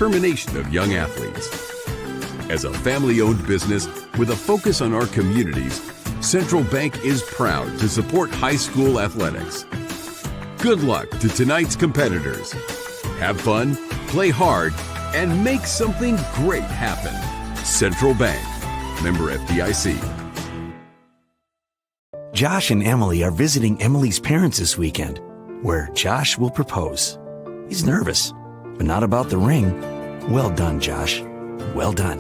determination of young athletes. As a family-owned business with a focus on our communities, Central Bank is proud to support high school athletics. Good luck to tonight's competitors. Have fun, play hard, and make something great happen. Central Bank, member FDIC. Josh and Emily are visiting Emily's parents this weekend, where Josh will propose. He's nervous, but not about the ring. Well done, Josh. Well done.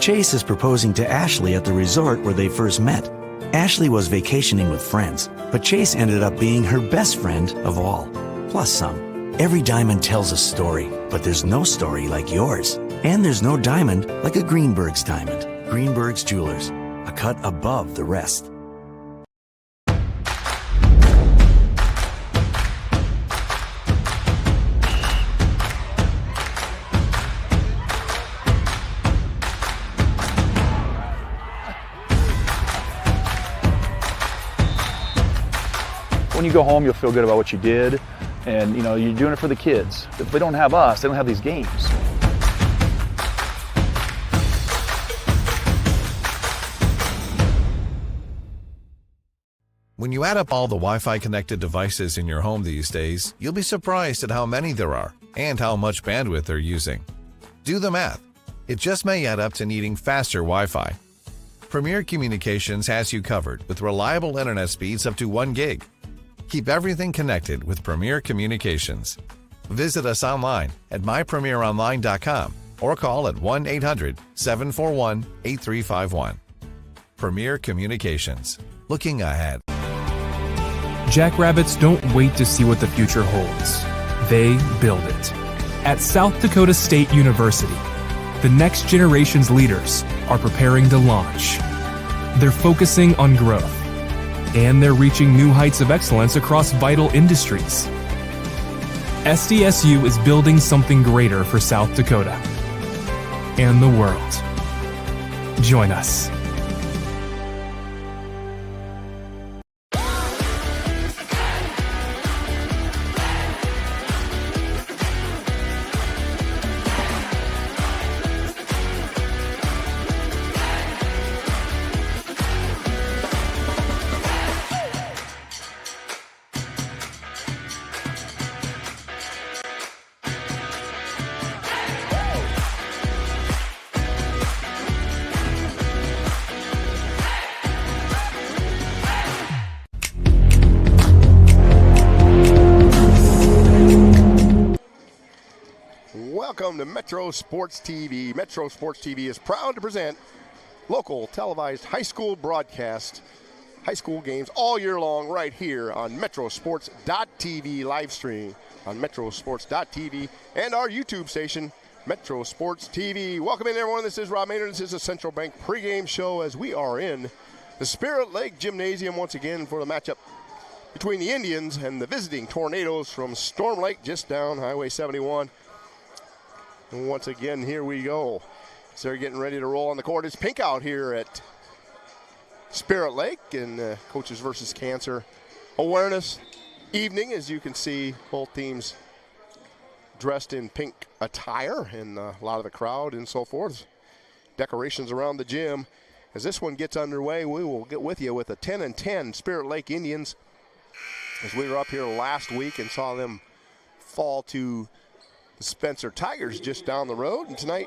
Chase is proposing to Ashley at the resort where they first met. Ashley was vacationing with friends, but Chase ended up being her best friend of all, plus some. Every diamond tells a story, but there's no story like yours. And there's no diamond like a Greenberg's diamond. Greenberg's Jewelers, a cut above the rest. When you go home, you'll feel good about what you did, and you're doing it for the kids. If they don't have us, they don't have these games. When you add up all the Wi-Fi connected devices in your home these days, you'll be surprised at how many there are and how much bandwidth they're using. Do the math. It just may add up to needing faster Wi-Fi. Premier Communications has you covered with reliable internet speeds up to 1 gig. Keep everything connected with Premier Communications. Visit us online at mypremieronline.com or call at 1-800-741-8351. Premier Communications. Looking ahead. Jackrabbits don't wait to see what the future holds. They build it. At South Dakota State University, the next generation's leaders are preparing to launch. They're focusing on growth, and they're reaching new heights of excellence across vital industries. SDSU is building something greater for South Dakota and the world. Join us. Welcome to Metro Sports TV. Metro Sports TV is proud to present local televised high school broadcast, high school games all year long right here on metrosports.tv live stream on metrosports.tv and our YouTube station, Metro Sports TV. Welcome in, everyone. This is Rob Maynard. This is the Central Bank pregame show as we are in the Spirit Lake Gymnasium once again for the matchup between the Indians and the visiting Tornadoes from Storm Lake, just down Highway 71. And once again, here we go. So they're getting ready to roll on the court. It's pink out here at Spirit Lake and Coaches versus Cancer Awareness Evening. As you can see, both teams dressed in pink attire and a lot of the crowd and so forth. Decorations around the gym. As this one gets underway, we will get with you with a 10-10 Spirit Lake Indians. As we were up here last week and saw them fall to the Spencer Tigers just down the road. And tonight,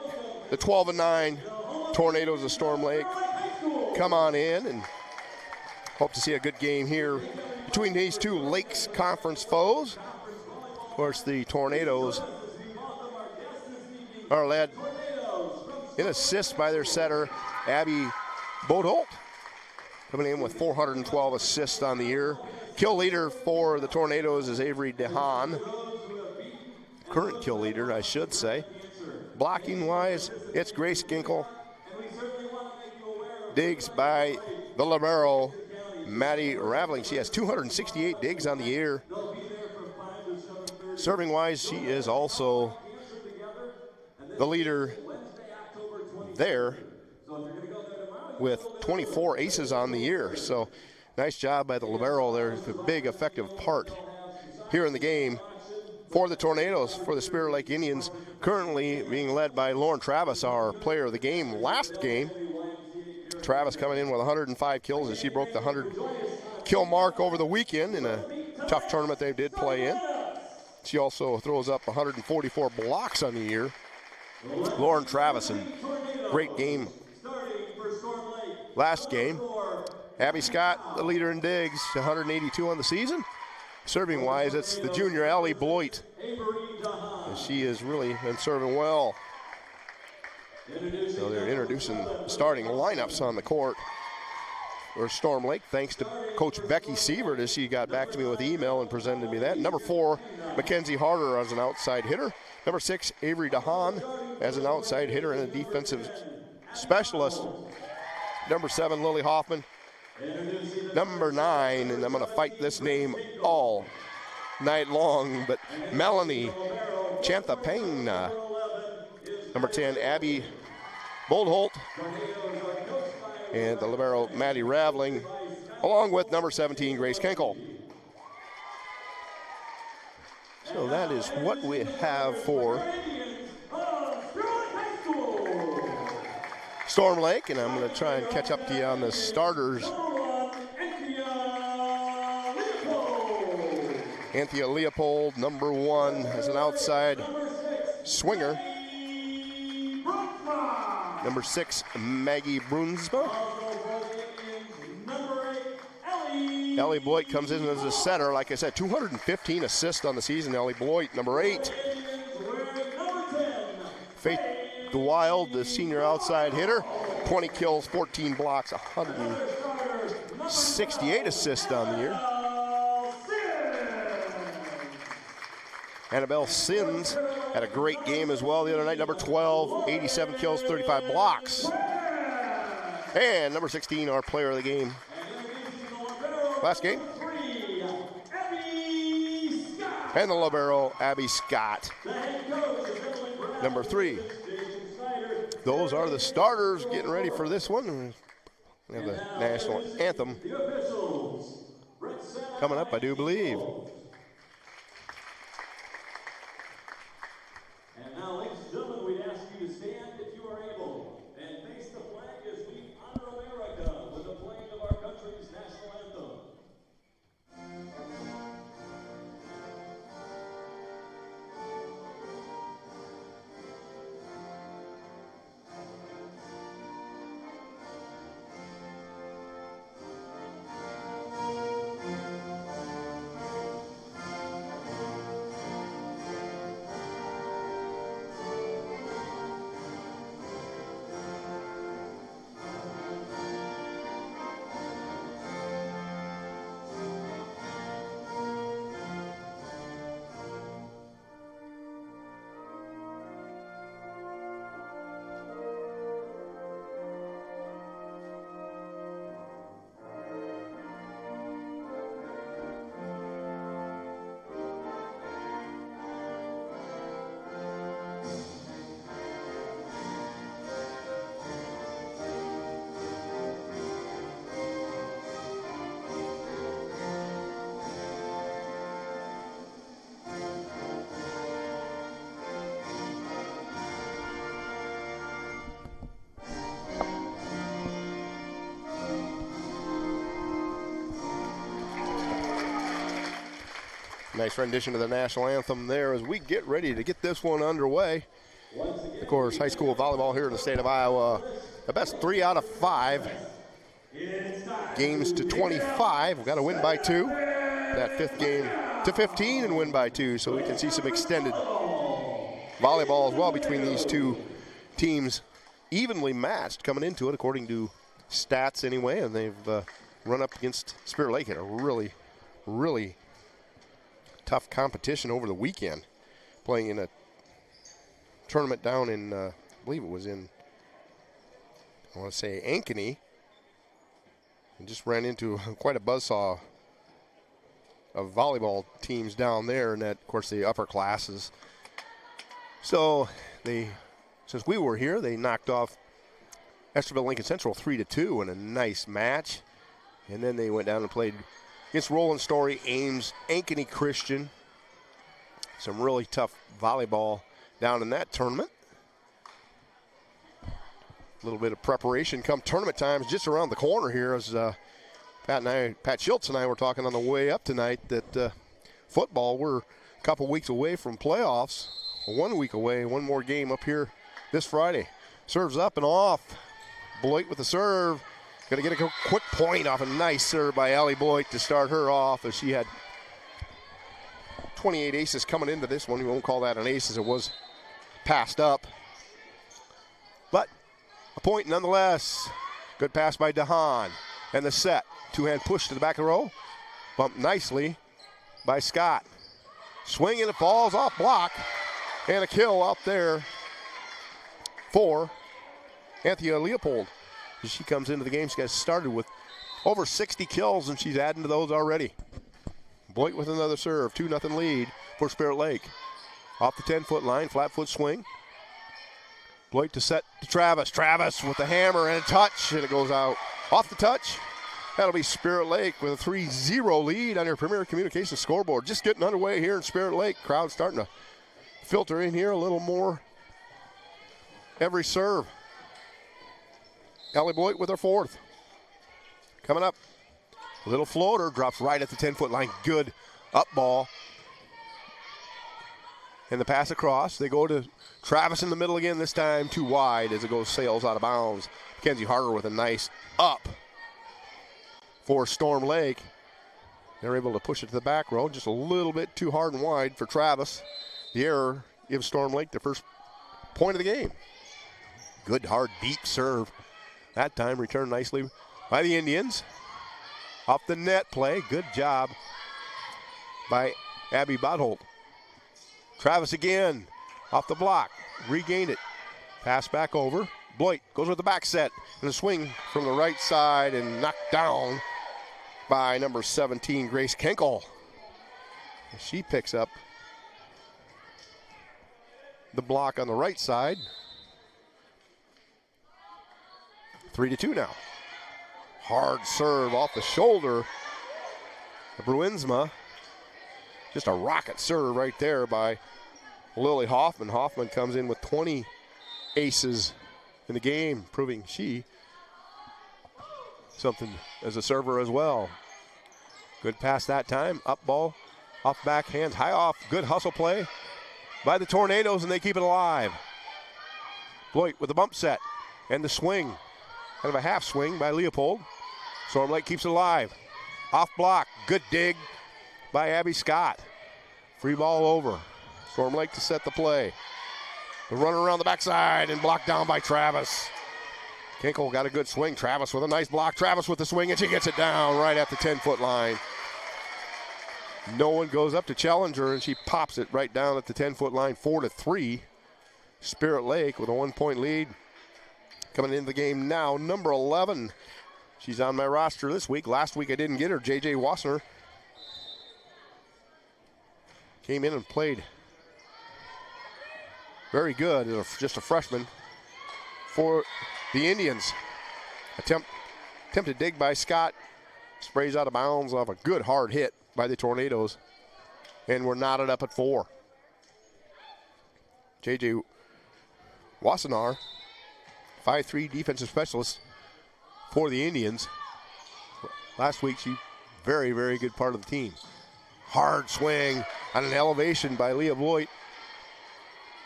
the 12-9 Tornadoes of Storm Lake come on in and hope to see a good game here between these two Lakes Conference foes. Of course, the Tornadoes are led in assists by their setter, Abby Bodeholt, coming in with 412 assists on the year. Kill leader for the Tornadoes is Avery DeHaan. Current kill leader, I should say. Blocking-wise, it's Grace Ginkle. Digs by the libero, Maddie Raveling. She has 268 digs on the year. Serving-wise, she is also the leader there with 24 aces on the year. So nice job by the libero there. It's a big effective part here in the game. for the Tornadoes, for the Spirit Lake Indians, currently being led by Lauren Travis, our player of the game last game. Travis coming in with 105 kills, and she broke the 100-kill mark over the weekend in a tough tournament they did play in. She also throws up 144 blocks on the year. Lauren Travis, and great game last game. Abby Scott, the leader in digs, 182 on the season. Serving-wise, it's the junior Allie Bloit. And she has really been serving well. So they're introducing starting lineups on the court for Storm Lake, thanks to Coach Becky Sievert, as she got back to me with email and presented me that. Number 4, Mackenzie Harder as an outside hitter. Number 6, Avery DeHaan as an outside hitter and a defensive specialist. Number 7, Lily Hoffman. Number 9, and I'm going to fight this name all night long, but Melanie Chanthapangna. Number 10, Abby Boldholt. And the libero, Maddie Ravling, along with number 17, Grace Kenkel. So that is what we have for Storm Lake, and I'm going to try and catch up to you on the starters. Anthea Leopold, number 1, as an outside swinger. Number 6, Maggie Brunsma. Ellie Bloit comes in as a setter. Like I said, 215 assists on the season, Ellie Bloit. Number 8, Faith DeWild, the senior outside hitter. 20 kills, 14 blocks, 168 assists on the year. Annabelle Sins had a great game as well the other night. Number 12, 87 kills, 35 blocks. And number 16, our player of the game last game. And the libero, Abby Scott. Number 3. Those are the starters getting ready for this one. We have the national anthem coming up, I do believe. And now, ladies and gentlemen, we'd ask you to stand if you are able and face the flag as we honor America with the playing of our country's national anthem. Nice rendition of the national anthem there as we get ready to get this one underway. Of course, high school volleyball here in the state of Iowa, the best 3 out of 5 games to 25. We've got to win by 2. That 5th game to 15 and win by 2, so we can see some extended volleyball as well between these two teams, evenly matched coming into it according to stats anyway, and they've run up against Spirit Lake at a really, really tough competition over the weekend, playing in a tournament down in, I believe it was in, I want to say Ankeny, and just ran into quite a buzzsaw of volleyball teams down there, and that, of course, the upper classes. So they, since we were here, they knocked off Esterville Lincoln Central 3-2 in a nice match, and then they went down and played against Roland Story, Ames, Ankeny Christian, Some really tough volleyball down in that tournament. A little bit of preparation come tournament time is just around the corner here. As Pat Schultz and I were talking on the way up tonight that football, we're a couple weeks away from playoffs. 1 week away, one more game up here this Friday. Serves up and off. Bloit with the serve. Going to get a quick point off a nice serve by Allie Bloit to start her off, as she had 28 aces coming into this one. We won't call that an ace, as it was passed up. But a point nonetheless. Good pass by DeHaan. And the set. Two-hand push to the back of the row. Bumped nicely by Scott. Swing and it falls off block. And a kill out there for Anthea Leopold. As she comes into the game, she got started with over 60 kills, and she's adding to those already. Bloit with another serve, 2-0 lead for Spirit Lake. Off the 10-foot line, flat foot swing. Bloit to set to Travis. Travis with the hammer and a touch, and it goes out. Off the touch, that'll be Spirit Lake with a 3-0 lead on your Premier Communications scoreboard. Just getting underway here in Spirit Lake. Crowd starting to filter in here a little more every serve. Allie Bloit with her fourth. Coming up, a little floater, drops right at the 10-foot line. Good up ball. And the pass across. They go to Travis in the middle again, this time too wide as it goes sails out of bounds. Mackenzie Harder with a nice up for Storm Lake. They're able to push it to the back row, just a little bit too hard and wide for Travis. The error gives Storm Lake the first point of the game. Good, hard, deep serve. That time returned nicely by the Indians. Off the net play. Good job by Abby Bodholt. Travis again. Off the block. Regained it. Pass back over. Bloit goes with the back set. And a swing from the right side and knocked down by number 17, Grace Kenkel. She picks up the block on the right side. 3-2 now. Hard serve off the shoulder of Bruinsma. Just a rocket serve right there by Lily Hoffman. Hoffman comes in with 20 aces in the game, proving she something as a server as well. Good pass that time. Up ball, off backhand, high off. Good hustle play by the Tornadoes, and they keep it alive. Bloit with the bump set and the swing. Kind of a half swing by Leopold. Storm Lake keeps it alive. Off block. Good dig by Abby Scott. Free ball over. Storm Lake to set the play. The runner around the backside and blocked down by Travis. Kinkle got a good swing. Travis with a nice block. Travis with the swing, and she gets it down right at the 10-foot line. No one goes up to challenge her, and she pops it right down at the 10-foot line. 4-3. Spirit Lake with a 1-point lead. Coming into the game now, number 11. She's on my roster this week. Last week I didn't get her. J.J. Wassner came in and played very good as just a freshman for the Indians. Attempted dig by Scott. Sprays out of bounds off a good hard hit by the Tornadoes. And we're knotted up at 4. J.J. Wassenaar, 5'3" defensive specialist for the Indians. Last week, she very, very good part of the team. Hard swing on an elevation by Leah Bloit.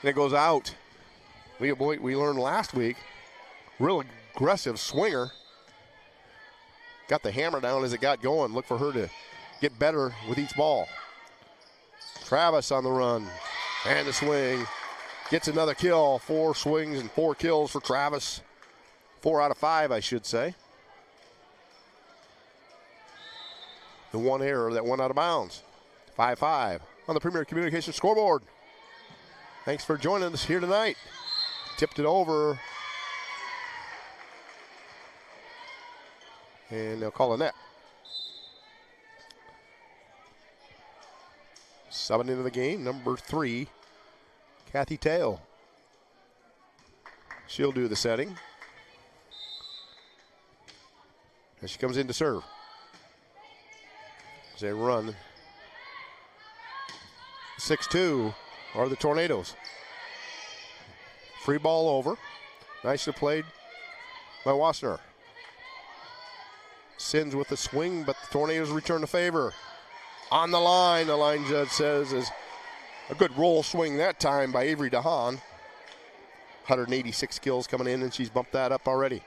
And it goes out. Leah Bloit, we learned last week, real aggressive swinger. Got the hammer down as it got going. Look for her to get better with each ball. Travis on the run. And the swing. Gets another kill. 4 swings and 4 kills for Travis. 4 out of 5, I should say. The one error that went out of bounds. 5-5 on the Premier Communications scoreboard. Thanks for joining us here tonight. Tipped it over. And they'll call a net. Subbing into the game, number 3, Kathy Tail. She'll do the setting. As she comes in to serve. As they run. 6-2 are the Tornadoes. Free ball over. Nicely played by Wassner. Sins with the swing, but the Tornadoes return the favor. On the line judge says is a good roll swing that time by Avery DeHaan. 186 kills coming in, and she's bumped that up already.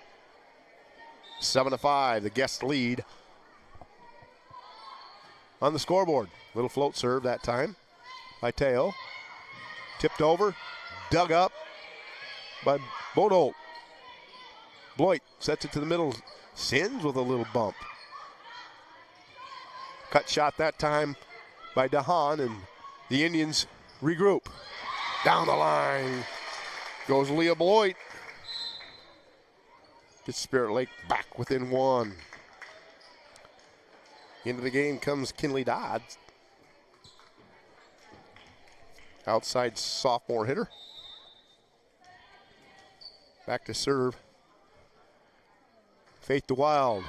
7-5, the guest lead on the scoreboard. Little float serve that time by Teo. Tipped over, dug up by Bodolt. Bloit sets it to the middle. Sins with a little bump. Cut shot that time by DeHaan, and the Indians regroup. Down the line goes Leah Bloit. Gets Spirit Lake back within one. Into the game comes Kinley Dodds. Outside sophomore hitter. Back to serve. Faith the Wild.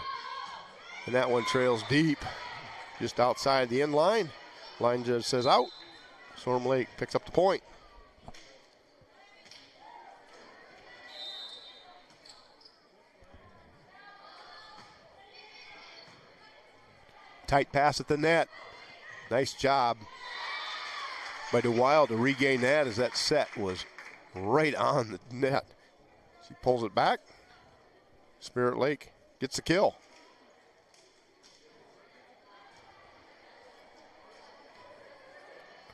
And that one trails deep. Just outside the end line. Line judge says out. Storm Lake picks up the point. Tight pass at the net. Nice job by DeWild to regain that as that set was right on the net. She pulls it back. Spirit Lake gets the kill.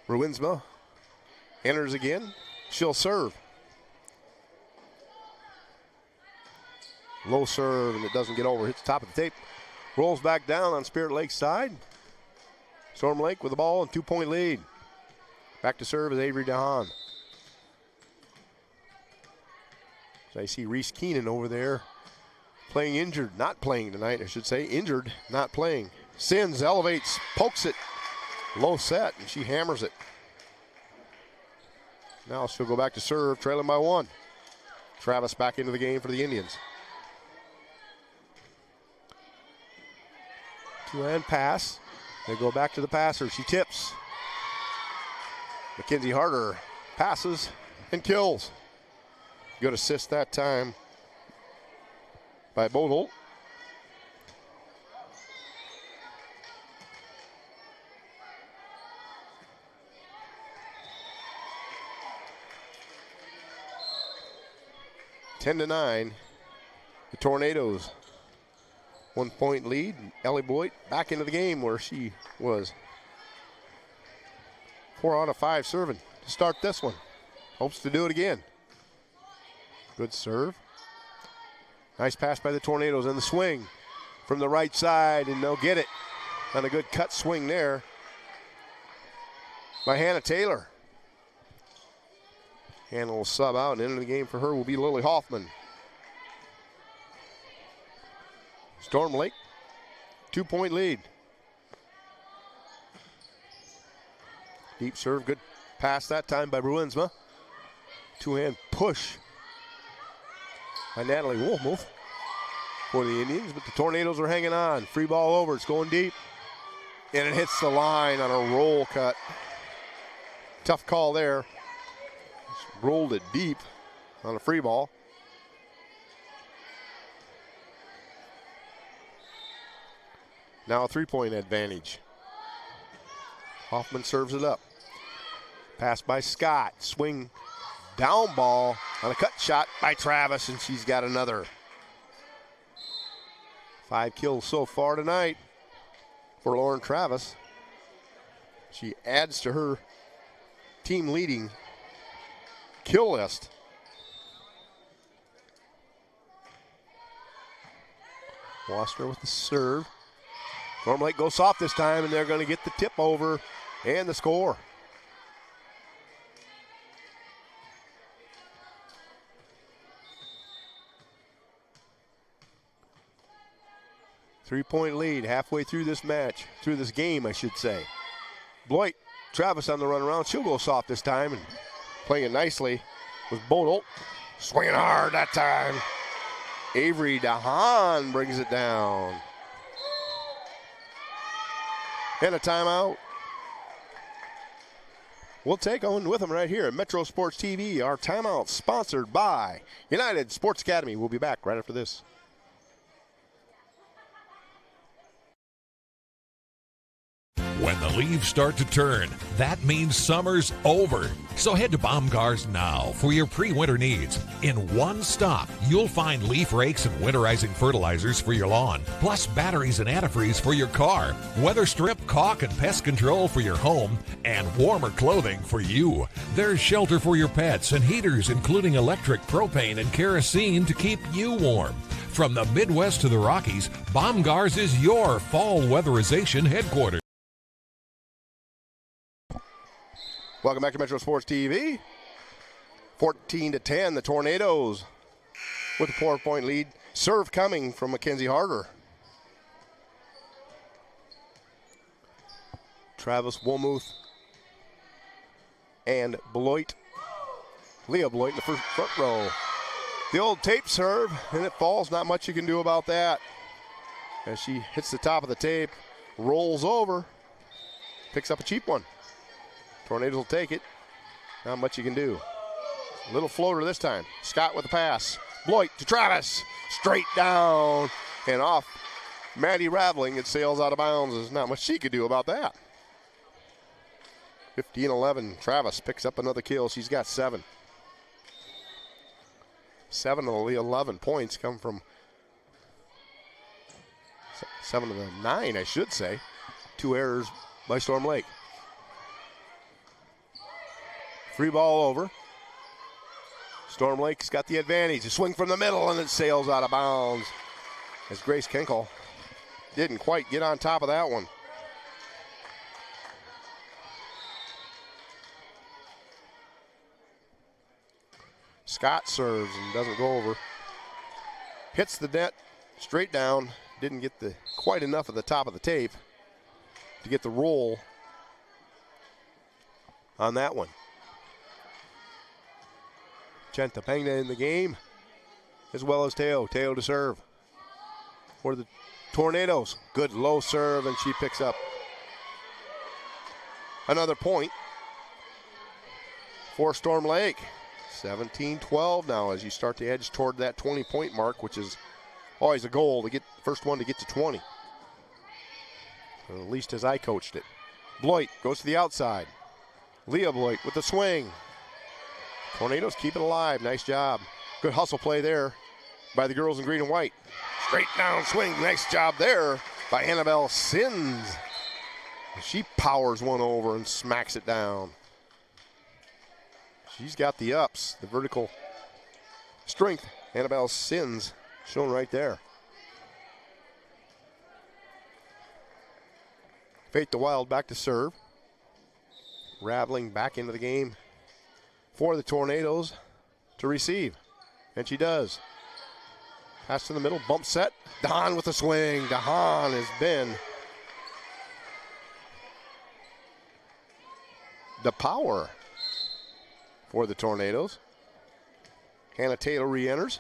Ruinsma enters again. She'll serve. Low serve, and it doesn't get over. Hits the top of the tape. Rolls back down on Spirit Lake's side. Storm Lake with the ball and 2-point lead. Back to serve is Avery DeHaan. So I see Reese Keenan over there playing injured, not playing tonight, I should say. Injured, not playing. Sins, elevates, pokes it. Low set, and she hammers it. Now she'll go back to serve, trailing by one. Travis back into the game for the Indians. Two-hand pass. They go back to the passer. She tips. Mackenzie Harder passes and kills. Good assist that time by Bodolt. Ten to 9. The Tornadoes. 1-point lead. Ellie Boyd back into the game where she was 4 out of 5 serving to start this one. Hopes to do it again. Good serve. Nice pass by the Tornadoes and the swing from the right side, and they'll get it on a good cut swing there by Hannah Taylor. Hannah will sub out, and into the game for her will be Lily Hoffman. Storm Lake, 2-point lead. Deep serve, good pass that time by Bruinsma. Two-hand push by Natalie Wolmuth for the Indians, but the Tornadoes are hanging on. Free ball over, it's going deep. And it hits the line on a roll cut. Tough call there. Just rolled it deep on a free ball. Now a 3-point advantage. Hoffman serves it up. Pass by Scott. Swing down ball on a cut shot by Travis, and she's got another. 5 kills so far tonight for Lauren Travis. She adds to her team leading kill list. Wassner with the serve. Storm Lake goes soft this time, and they're going to get the tip over and the score. Three-point lead halfway through this match, through this game, I should say. Bloit, Travis on the run around. She'll go soft this time and playing it nicely with Bodolt. Swinging hard that time. Avery DeHaan brings it down. And a timeout. We'll take on with them right here at Metro Sports TV. Our timeout sponsored by United Sports Academy. We'll be back right after this. When the leaves start to turn, that means summer's over. So head to Baumgars now for your pre-winter needs. In one stop, you'll find leaf rakes and winterizing fertilizers for your lawn, plus batteries and antifreeze for your car, weather strip, caulk, and pest control for your home, and warmer clothing for you. There's shelter for your pets and heaters, including electric, propane, and kerosene to keep you warm. From the Midwest to the Rockies, Baumgars is your fall weatherization headquarters. Welcome back to Metro Sports TV. 14-10, the Tornadoes with a 4-point lead. Serve coming from Mackenzie Harder. Travis Woolmuth and Bloit. Leah Bloit in the front row. The old tape serve, and it falls. Not much you can do about that. As she hits the top of the tape, rolls over, picks up a cheap one. Tornadoes will take it. Not much you can do. Little floater this time. Scott with the pass. Bloit to Travis. Straight down and off. Maddie Raveling. It sails out of bounds. There's not much she could do about that. 15-11. Travis picks up another kill. She's got 7. 7 of the 11 points come from 7 of the 9, I should say. 2 errors by Storm Lake. Free ball over. Storm Lake's got the advantage. A swing from the middle, and it sails out of bounds as Grace Kenkel didn't quite get on top of that one. Scott serves and doesn't go over. Hits the net straight down. Didn't get quite enough of the top of the tape to get the roll on that one. Chentapegna in the game, as well as Teo. Teo to serve for the Tornadoes. Good low serve, and she picks up another point for Storm Lake. 17-12 now as you start to edge toward that 20-point mark, which is always a goal to get first one to get to 20. Or at least as I coached it. Bloit goes to the outside. Leah Bloit with the swing. Tornadoes keep it alive. Nice job. Good hustle play there by the girls in green and white. Straight down swing. Nice job there by Annabelle Sins. She powers one over and smacks it down. She's got the ups, the vertical strength. Annabelle Sins shown right there. Fate the Wild back to serve. Raveling back into the game for the Tornadoes to receive. And she does. Pass to the middle, bump set. Dahan with a swing. Dahan has been the power for the Tornadoes. Hannah Taylor re-enters.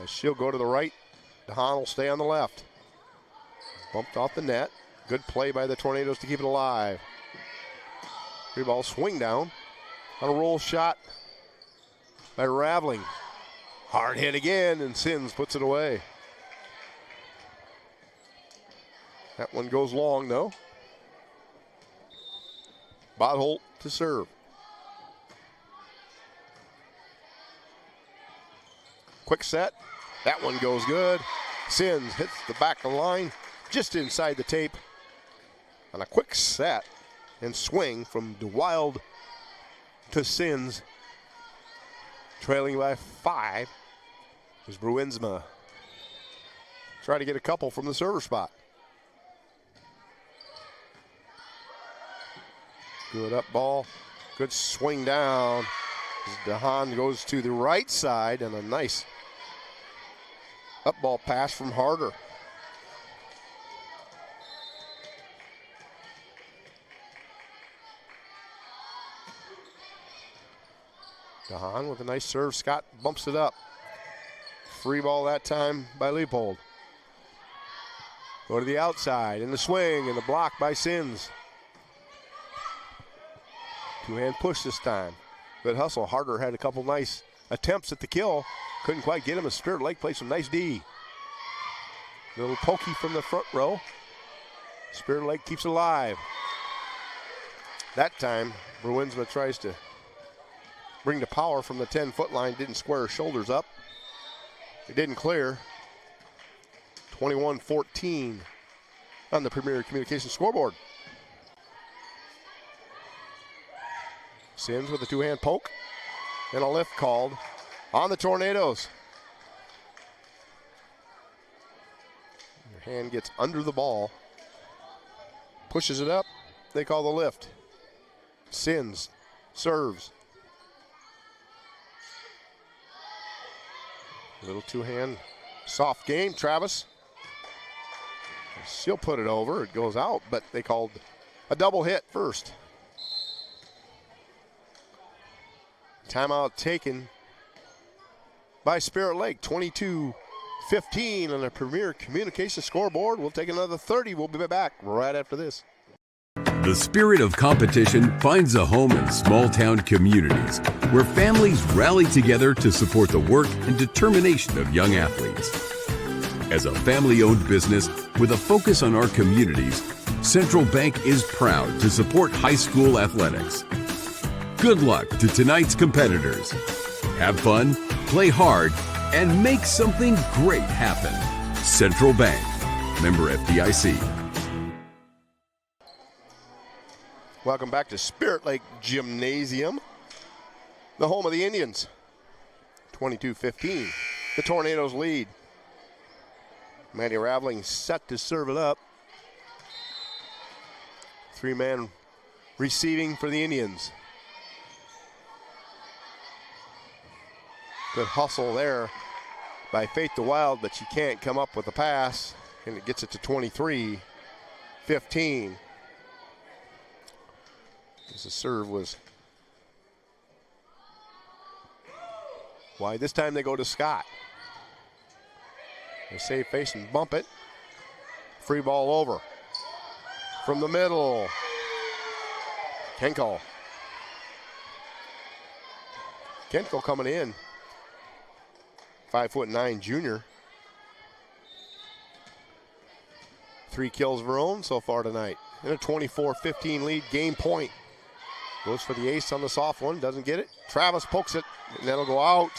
As she'll go to the right, Dahan will stay on the left. Bumped off the net. Good play by the Tornadoes to keep it alive. Free ball swing down on a roll shot by Raveling. Hard hit again, and Sins puts it away. That one goes long, though. Bodholt to serve. Quick set. That one goes good. Sins hits the back of the line just inside the tape. On a quick set and swing from DeWild to Sins. Trailing by 5 is Bruinsma. Try to get a couple from the server spot. Good up ball. Good swing down. Dahan goes to the right side, and a nice up ball pass from Harder. Dahan with a nice serve. Scott bumps it up. Free ball that time by Leopold. Go to the outside, and the swing, and the block by Sins. Two-hand push this time. Good hustle. Harder had a couple nice attempts at the kill. Couldn't quite get him as Spirit Lake played some nice D. Little pokey from the front row. Spirit Lake keeps it alive. That time, Bruinsma tries to bring the power from the 10-foot line. Didn't square her shoulders up. It didn't clear. 21-14 on the Premier Communications scoreboard. Sins with a two-hand poke and a lift called on the Tornadoes. Your hand gets under the ball, pushes it up, they call the lift. Sins serves. Little two-hand soft game, Travis. She'll put it over, it goes out, but they called a double hit first. Timeout taken by Spirit Lake, 22-15 on the Premier Communications scoreboard. We'll take another 30. We'll be back right after this. The spirit of competition finds a home in small-town communities where families rally together to support the work and determination of young athletes. As a family-owned business with a focus on our communities, Central Bank is proud to support high school athletics. Good luck to tonight's competitors. Have fun, play hard, and make something great happen. Central Bank, member FDIC. Welcome back to Spirit Lake Gymnasium, the home of the Indians. 22-15, the Tornadoes lead. Maddie Raveling set to serve it up. Three-man receiving for the Indians. Good hustle there by Faith the Wild, but she can't come up with a pass, and it gets it to 23-15. As the serve was wide. This time they go to Scott. They save face and bump it. Free ball over. From the middle. Kenko. Kenko coming in. 5'9" junior. 3 kills of her own so far tonight. And a 24-15 lead, game point. Goes for the ace on the soft one, doesn't get it. Travis pokes it, and that'll go out.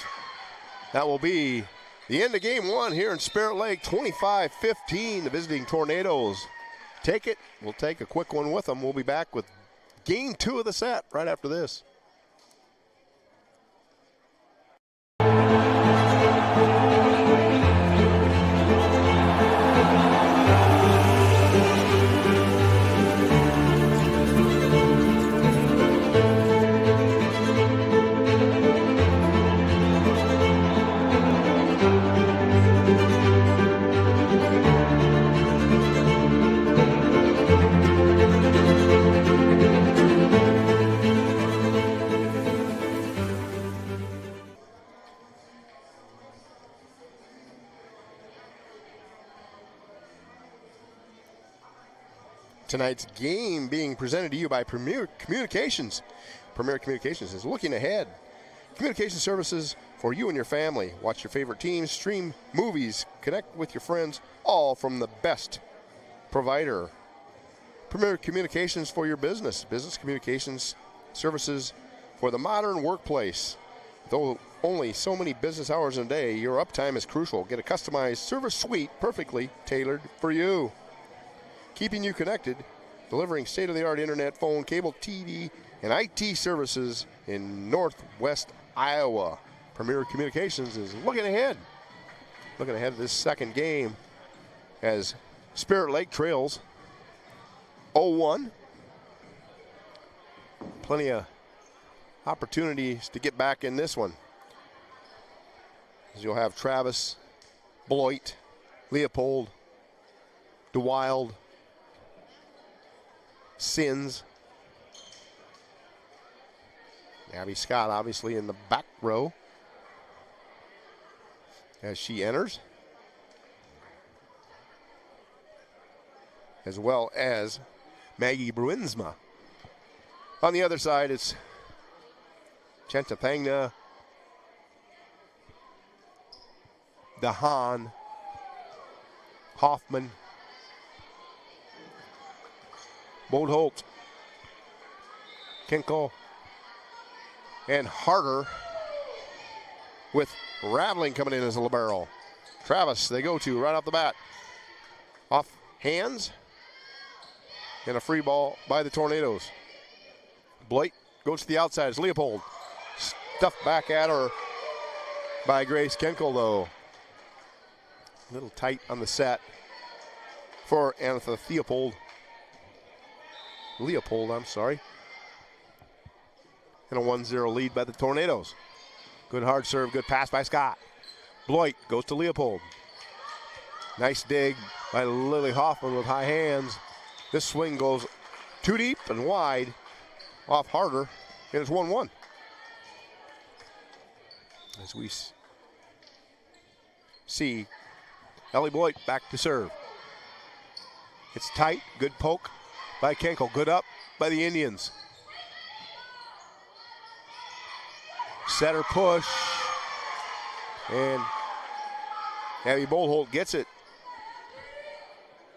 That will be the end of game one here in Spirit Lake, 25-15. The visiting Tornadoes take it. We'll take a quick one with them. We'll be back with game 2 of the set right after this. Tonight's game being presented to you by Premier Communications. Premier Communications is looking ahead. Communication services for you and your family. Watch your favorite teams, stream movies, connect with your friends, all from the best provider. Premier Communications for your business. Business communications services for the modern workplace. Though only so many business hours in a day, your uptime is crucial. Get a customized service suite perfectly tailored for you. Keeping you connected, delivering state-of-the-art internet, phone, cable, TV, and IT services in Northwest Iowa. Premier Communications is looking ahead to this second game as Spirit Lake trails 0-1. Plenty of opportunities to get back in this one, as you'll have Travis, Bloit, Leopold, DeWild, Sins. Abby Scott obviously in the back row as she enters. as well as Maggie Bruinsma. On the other side, it's Chentapangna, Dahan, Hoffman, Boldholt, Kinkel, and Harder, with Raveling coming in as a libero. Travis, they go to right off the bat. Off hands, and a free ball by the Tornadoes. Blight goes to the outside. It's Leopold. Stuffed back at her by Grace Kinkel, though. A little tight on the set for Anatha Leopold, I'm sorry. And a 1-0 lead by the Tornadoes. Good hard serve, good pass by Scott. Bloit goes to Leopold. Nice dig by Lily Hoffman with high hands. This swing goes too deep and wide off Harder, and it's 1-1. As we see Ellie Bloit back to serve. It's tight, good poke by Kenkel, good up by the Indians. Setter push, and Abby Boldholt gets it.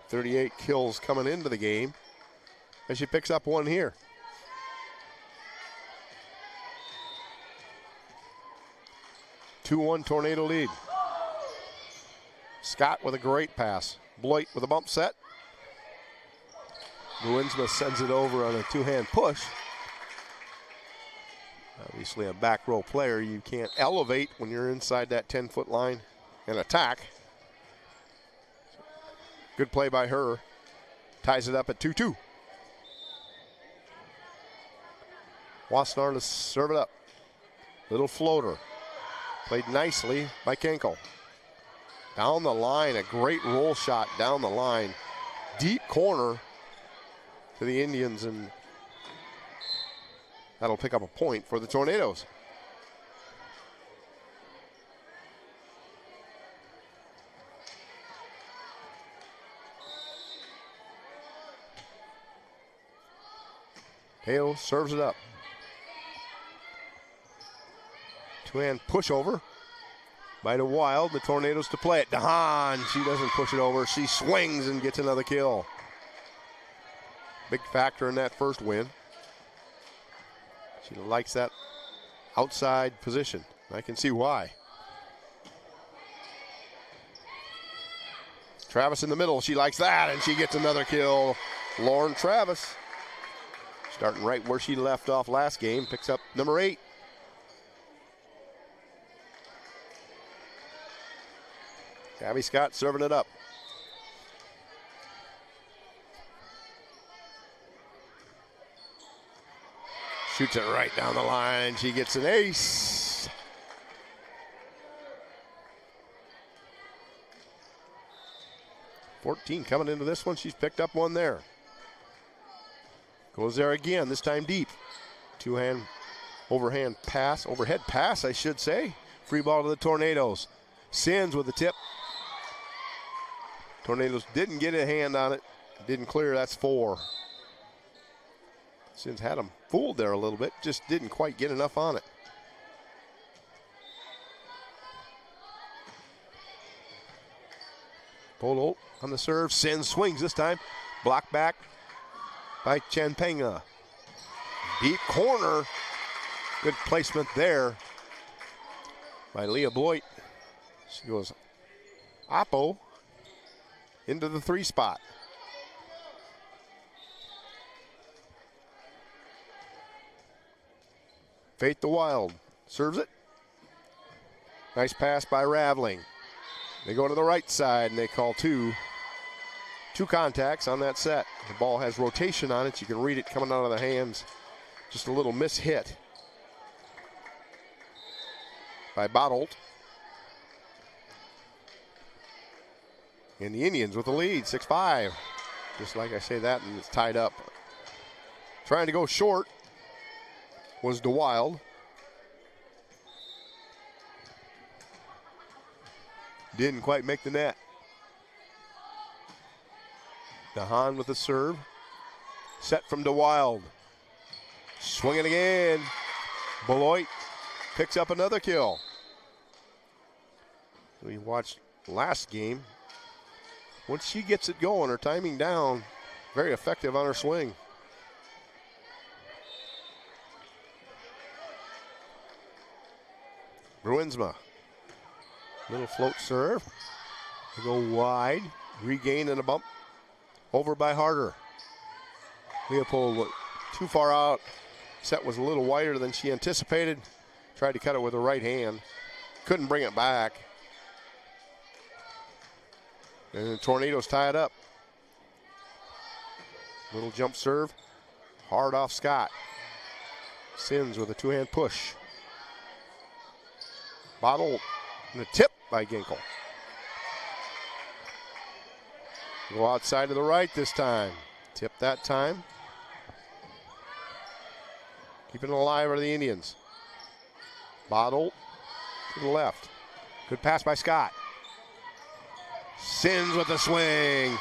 38 kills coming into the game, and she picks up one here. Two-1 Tornado lead. Scott with a great pass. Bloit with a bump set. Bruinsma sends it over on a two-hand push. Obviously a back row player, you can't elevate when you're inside that 10-foot line and attack. Good play by her. Ties it up at 2-2. Wassenaar to serve it up. Little floater. Played nicely by Kenkel. Down the line, a great roll shot down the line. Deep corner to the Indians, and that'll pick up a point for the Tornadoes. Teo serves it up. Two-hand pushover by the Wild. The Tornadoes to play it. Dahan, she doesn't push it over. She swings and gets another kill. Big factor in that first win. She likes that outside position. I can see why. Travis in the middle. She likes that, and she gets another kill. Lauren Travis, starting right where she left off last game, picks up number 8. Abby Scott serving it up. Shoots it right down the line. She gets an ace. .14 coming into this one. She's picked up one there. Goes there again, this time deep. Two-hand overhead pass, I should say. Free ball to the Tornadoes. Sins with the tip. Tornadoes didn't get a hand on it. Didn't clear, that's 4. Sins had them fooled there a little bit, just didn't quite get enough on it. Polo on the serve. Sins swings this time. Blocked back by Chanpenga. Deep corner. Good placement there by Leah Bloit. She goes oppo into the 3 spot. Faith the Wild serves it. Nice pass by Raveling. They go to the right side, and they call two contacts on that set. The ball has rotation on it. You can read it coming out of the hands. Just a little mishit by Bottholt. And the Indians with the lead, 6-5. Just like I say that, and it's tied up. Trying to go short was DeWild. Didn't quite make the net. DeHaan with the serve. Set from DeWild. Swinging again. Beloit picks up another kill. We watched last game. Once she gets it going, her timing down, very effective on her swing. Bruinsma. Little float serve. They go wide. Regain and a bump. Over by Harder. Leopold too far out. Set was a little wider than she anticipated. Tried to cut it with her right hand. Couldn't bring it back. And the Tornadoes tie it up. Little jump serve. Hard off Scott. Sins with a two-hand push. Bottle and a tip by Ginkel. Go outside to the right this time. Tip that time. Keeping it alive are the Indians. Bottle to the left. Good pass by Scott. Sins with the swing.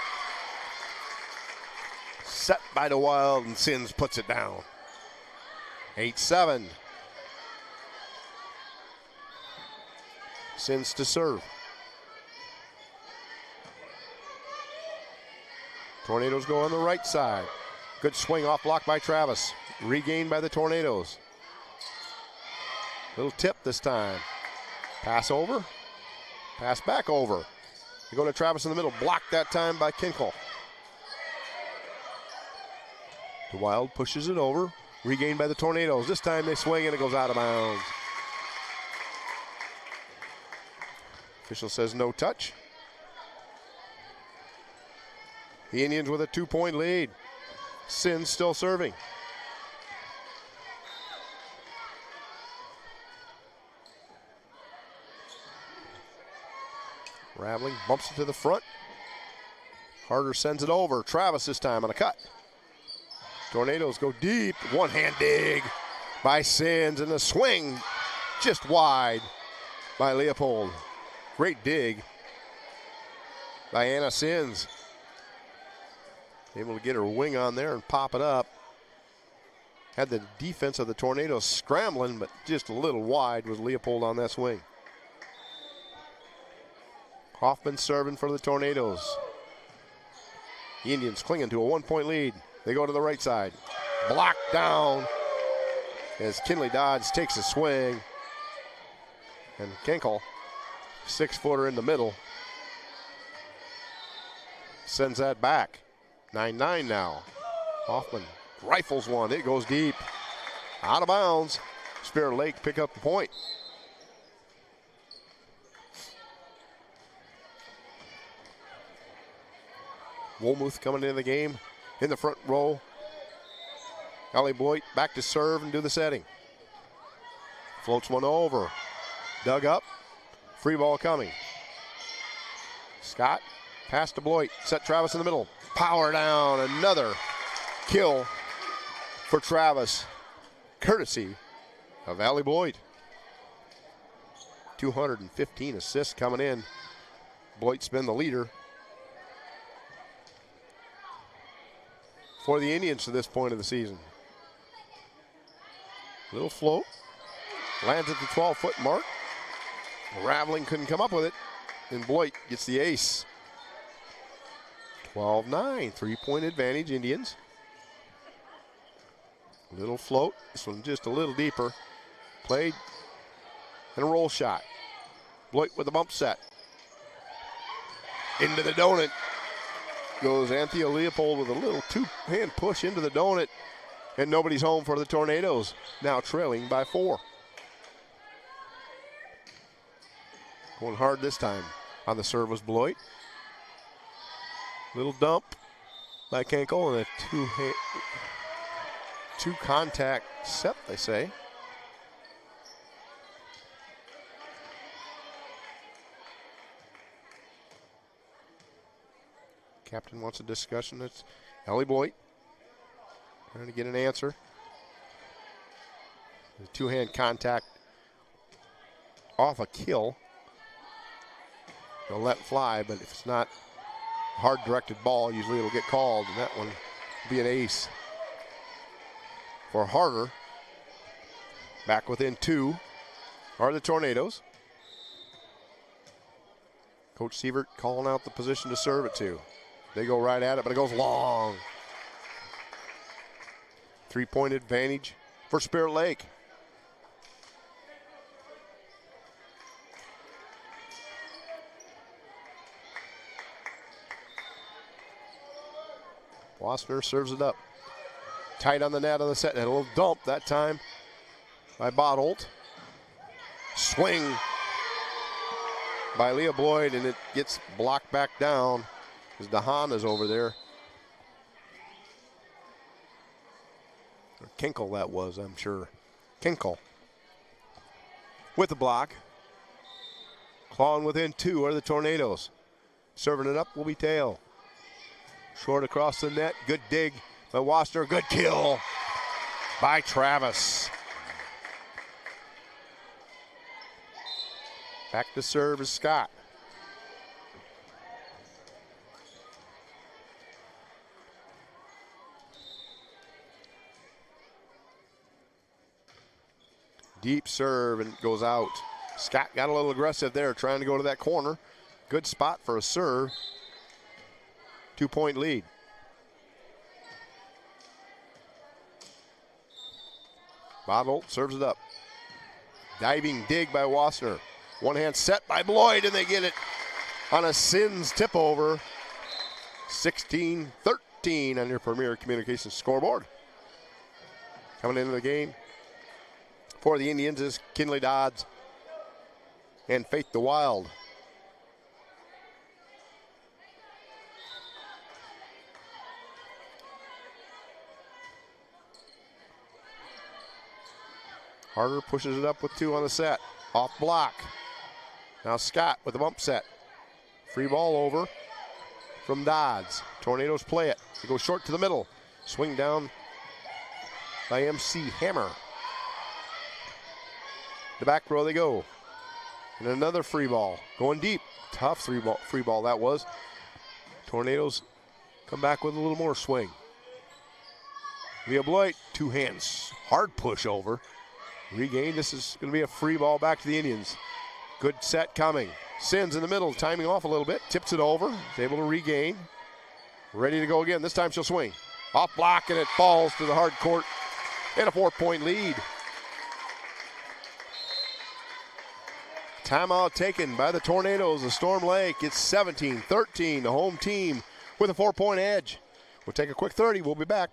Set by DeWild, and Sins puts it down. 8-7. Sins to serve. Tornadoes go on the right side. Good swing off block by Travis. Regained by the Tornadoes. Little tip this time. Pass over. Pass back over. They go to Travis in the middle. Blocked that time by Kinkel. DeWild pushes it over. Regained by the Tornadoes. This time they swing and it goes out of bounds. Official says no touch. The Indians with a 2-point lead. Sins still serving. Raveling bumps it to the front. Harder sends it over. Travis this time on a cut. Tornadoes go deep. One-hand dig by Sins, and the swing just wide by Leopold. Great dig by Anna Sins. Able to get her wing on there and pop it up. Had the defense of the Tornadoes scrambling, but just a little wide was Leopold on that swing. Hoffman serving for the Tornadoes. The Indians clinging to a 1-point lead. They go to the right side. Blocked down as Kinley Dodds takes a swing. And Kinkel, 6-footer in the middle, sends that back. 9-9 now. Hoffman rifles one. It goes deep. Out of bounds. Spirit Lake pick up the point. Wolmuth coming into the game in the front row. Allie Boyd back to serve and do the setting. Floats one over. Dug up. Free ball coming. Scott pass to Bloit. Set Travis in the middle. Power down. Another kill for Travis. Courtesy of Allie Boyd. 215 assists coming in. Bloit's been the leader for the Indians to this point of the season. Little float. Lands at the 12-foot mark. Raveling couldn't come up with it. And Bloit gets the ace. 12-9. 3-point advantage, Indians. Little float. This one just a little deeper. Played. And a roll shot. Bloit with a bump set. Into the donut goes Anthea Leopold with a little two-hand push into the donut. And nobody's home for the Tornadoes. Now trailing by 4. Going hard this time on the serve was Bloit. Little dump by Kenkel and a two-contact set, they say. Captain wants a discussion. It's Ellie Bloit trying to get an answer. The two-hand contact off a kill. They'll let fly, but if it's not hard directed ball. Usually it'll get called, and that one will be an ace for Harder. Back within 2 are the Tornadoes. Coach Sievert calling out the position to serve it to. They go right at it, but it goes long. 3-point advantage for Spirit Lake. Wasner serves it up. Tight on the net on the set. Had a little dump that time by Bottholt. Swing by Leah Boyd, and it gets blocked back down as DeHaan is over there. Or Kinkle that was, I'm sure. Kinkle with the block. Clawing within 2 are the Tornadoes. Serving it up will be Tail. Short across the net. Good dig by Wasner. Good kill by Travis. Back to serve is Scott. Deep serve and it goes out. Scott got a little aggressive there, trying to go to that corner. Good spot for a serve. 2-point lead. Bottholt serves it up. Diving dig by Wasner. One hand set by Bloyd, and they get it on a Sins tip over. 16-13 on your Premier Communications scoreboard. Coming into the game for the Indians is Kinley Dodds and Faith the Wild. Harder pushes it up with 2 on the set. Off block. Now Scott with the bump set. Free ball over from Dodds. Tornadoes play it. They go short to the middle. Swing down by MC Hammer. The back row they go. And another free ball. Going deep. Tough free ball that was. Tornadoes come back with a little more swing. Leah Bloyd, 2 hands. Hard push over. Regain. This is going to be a free ball back to the Indians. Good set coming. Sins in the middle, timing off a little bit. Tips it over. Is able to regain. Ready to go again. This time she'll swing. Off block, and it falls to the hard court. And a 4-point lead. Timeout taken by the Tornadoes of Storm Lake. It's 17-13. The home team with a 4-point edge. We'll take a quick 30. We'll be back.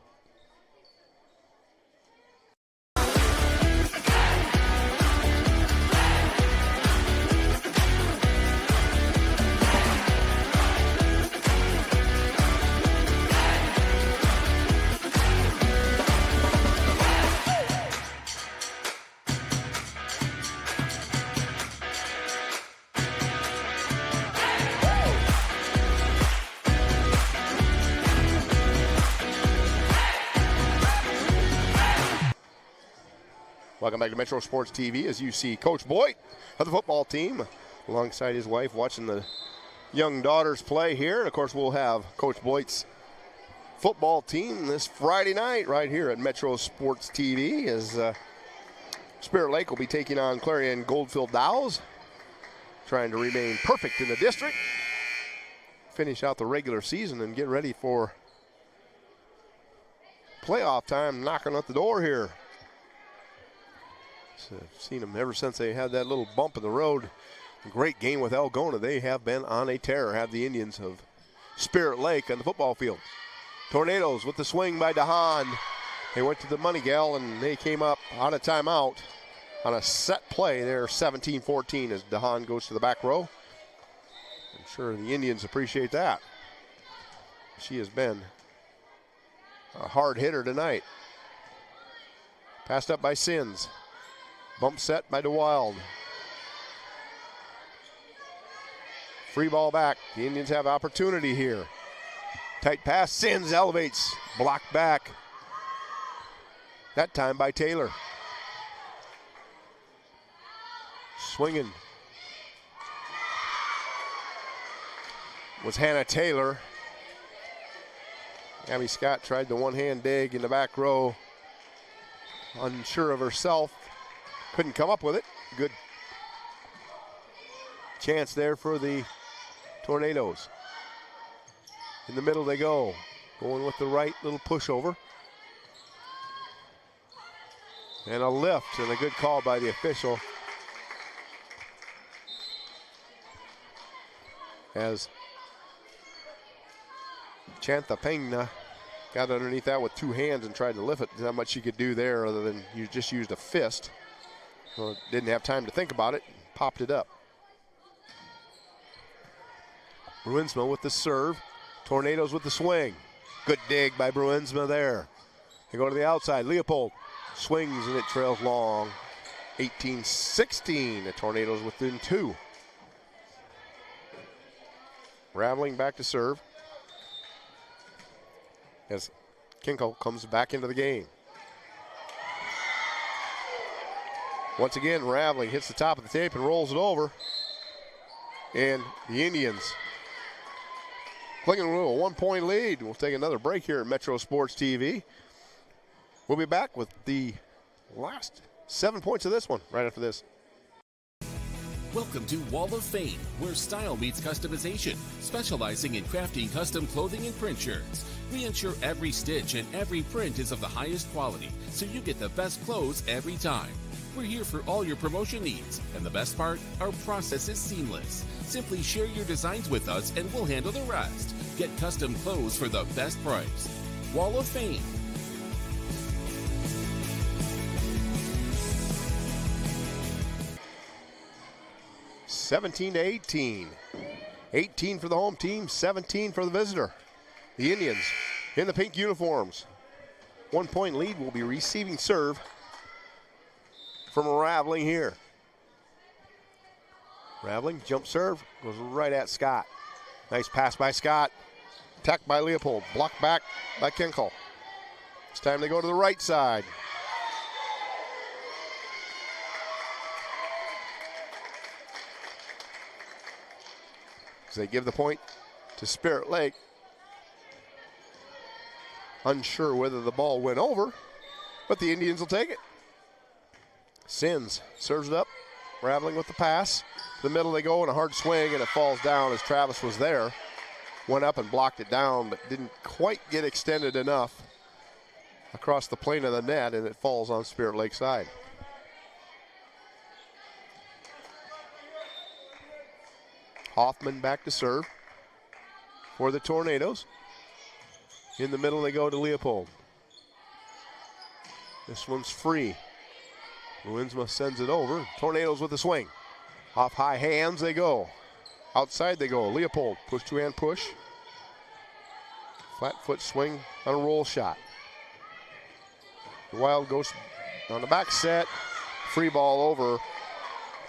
Welcome back to Metro Sports TV as you see Coach Boyd of the football team alongside his wife watching the young daughters play here. And, of course, we'll have Coach Boyd's football team this Friday night right here at Metro Sports TV as Spirit Lake will be taking on Clarion Goldfield Dows, trying to remain perfect in the district, finish out the regular season, and get ready for playoff time knocking at the door here. So I've seen them ever since they had that little bump in the road. A great game with Algona. They have been on a tear, have the Indians of Spirit Lake on the football field. Tornadoes with the swing by DeHaan. They went to the money gal, and they came up on a timeout on a set play there, 17-14 as DeHaan goes to the back row. I'm sure the Indians appreciate that. She has been a hard hitter tonight. Passed up by Sins. Bump set by DeWild. Free ball back. The Indians have opportunity here. Tight pass. Sins elevates. Blocked back. That time by Taylor. Swinging was Hannah Taylor. Abby Scott tried the one-hand dig in the back row. Unsure of herself. Couldn't come up with it. Good chance there for the Tornadoes. In the middle they go. Going with the right little pushover. And a lift and a good call by the official. As Chantha Pena got underneath that with two hands and tried to lift it. Not much she could do there other than you just used a fist. Well, didn't have time to think about it. Popped it up. Bruinsma with the serve. Tornadoes with the swing. Good dig by Bruinsma there. They go to the outside. Leopold swings and it trails long. 18-16. The Tornadoes within two. Raveling back to serve as Kinkel comes back into the game. Once again, Raveling hits the top of the tape and rolls it over. And the Indians clinging to a 1-point lead. We'll take another break here at Metro Sports TV. We'll be back with the last 7 points of this one right after this. Welcome to Wall of Fame, where style meets customization, specializing in crafting custom clothing and print shirts. We ensure every stitch and every print is of the highest quality, so you get the best clothes every time. We're here for all your promotion needs, and the best part, our process is seamless. Simply share your designs with us and we'll handle the rest. Get custom clothes for the best price. Wall of Fame. (17-18). 18 for the home team, 17 for the visitor. The Indians in the pink uniforms. 1-point lead will be receiving serve from Raveling here. Raveling, jump serve, goes right at Scott. Nice pass by Scott. Attacked by Leopold, blocked back by Kinkel. It's time to go to the right side. They give the point to Spirit Lake. Unsure whether the ball went over, but the Indians will take it. Sins serves it up, Raveling with the pass. To the middle they go, and a hard swing, and it falls down as Travis was there. Went up and blocked it down, but didn't quite get extended enough across the plane of the net, and it falls on Spirit Lake's side. Hoffman back to serve for the Tornadoes. In the middle they go to Leopold. This one's free. Bruinsma sends it over. Tornadoes with the swing. Off high hands they go. Outside they go. Leopold, push two-hand push. Flat foot swing on a roll shot. The Wild goes on the back set. Free ball over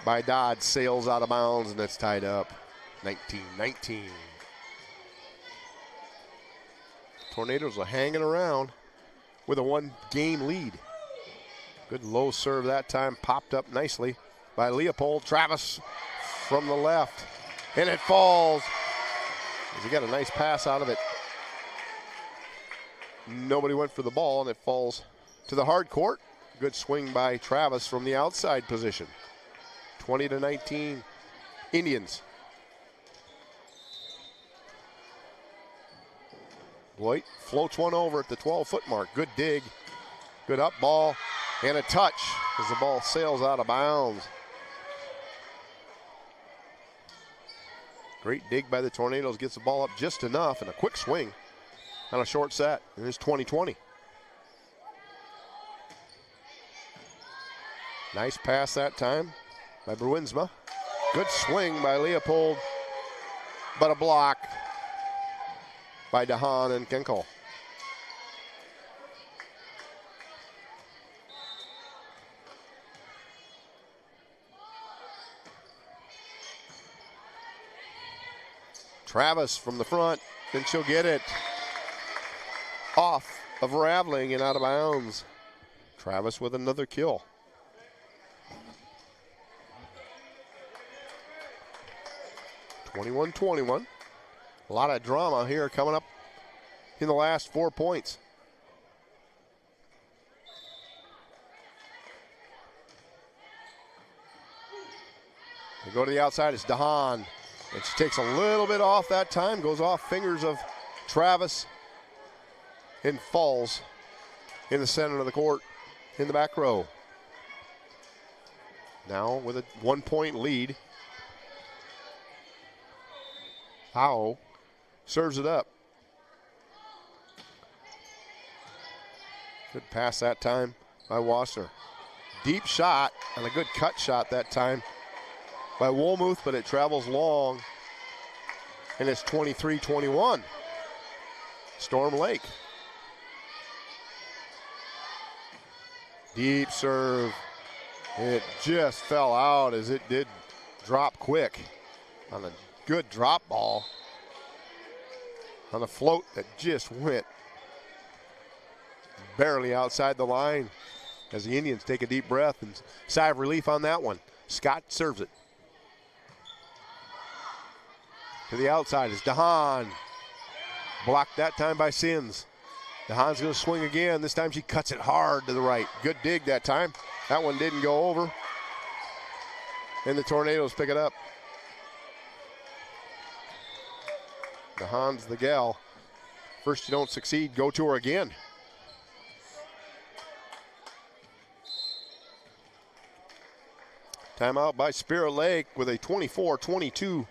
by Dodd. Sails out of bounds and it's tied up. 19-19. Tornadoes are hanging around with a 1-game lead. Good low serve that time, popped up nicely by Leopold. Travis from the left, and it falls. He got a nice pass out of it. Nobody went for the ball, and it falls to the hard court. Good swing by Travis from the outside position. 20-19 Indians. Bloit floats one over at the 12-foot mark. Good dig, good up ball, and a touch as the ball sails out of bounds. Great dig by the Tornadoes, gets the ball up just enough, and a quick swing on a short set, and it's 20-20. Nice pass that time by Bruinsma. Good swing by Leopold, but a block by DeHaan and Kinkel. Travis from the front, then she'll get it off of Raveling and out of bounds. Travis with another kill. (21-21). A lot of drama here coming up in the last 4 points. They go to the outside. It's DeHaan. And she takes a little bit off that time. Goes off fingers of Travis. And falls in the center of the court in the back row. Now with a 1-point lead. Howe serves it up. Good pass that time by Wasser. Deep shot and a good cut shot that time by Wolmuth, but it travels long. And it's 23-21. Storm Lake. Deep serve. It just fell out as it did drop quick on a good drop ball. On a float that just went barely outside the line as the Indians take a deep breath and sigh of relief on that one. Scott serves it. To the outside is DeHaan. Blocked that time by Sins. DeHaan's going to swing again. This time she cuts it hard to the right. Good dig that time. That one didn't go over. And the Tornadoes pick it up. DeHaan's the gal. First you don't succeed, go to her again. Timeout by Spirit Lake with a 24-22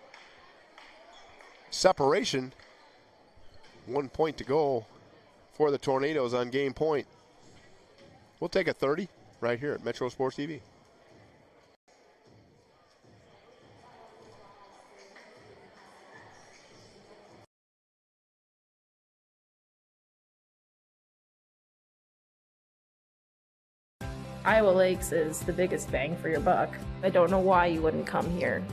separation. 1 point to go for the Tornadoes on game point. We'll take a 30 right here at Metro Sports TV. Iowa Lakes is the biggest bang for your buck. I don't know why you wouldn't come here.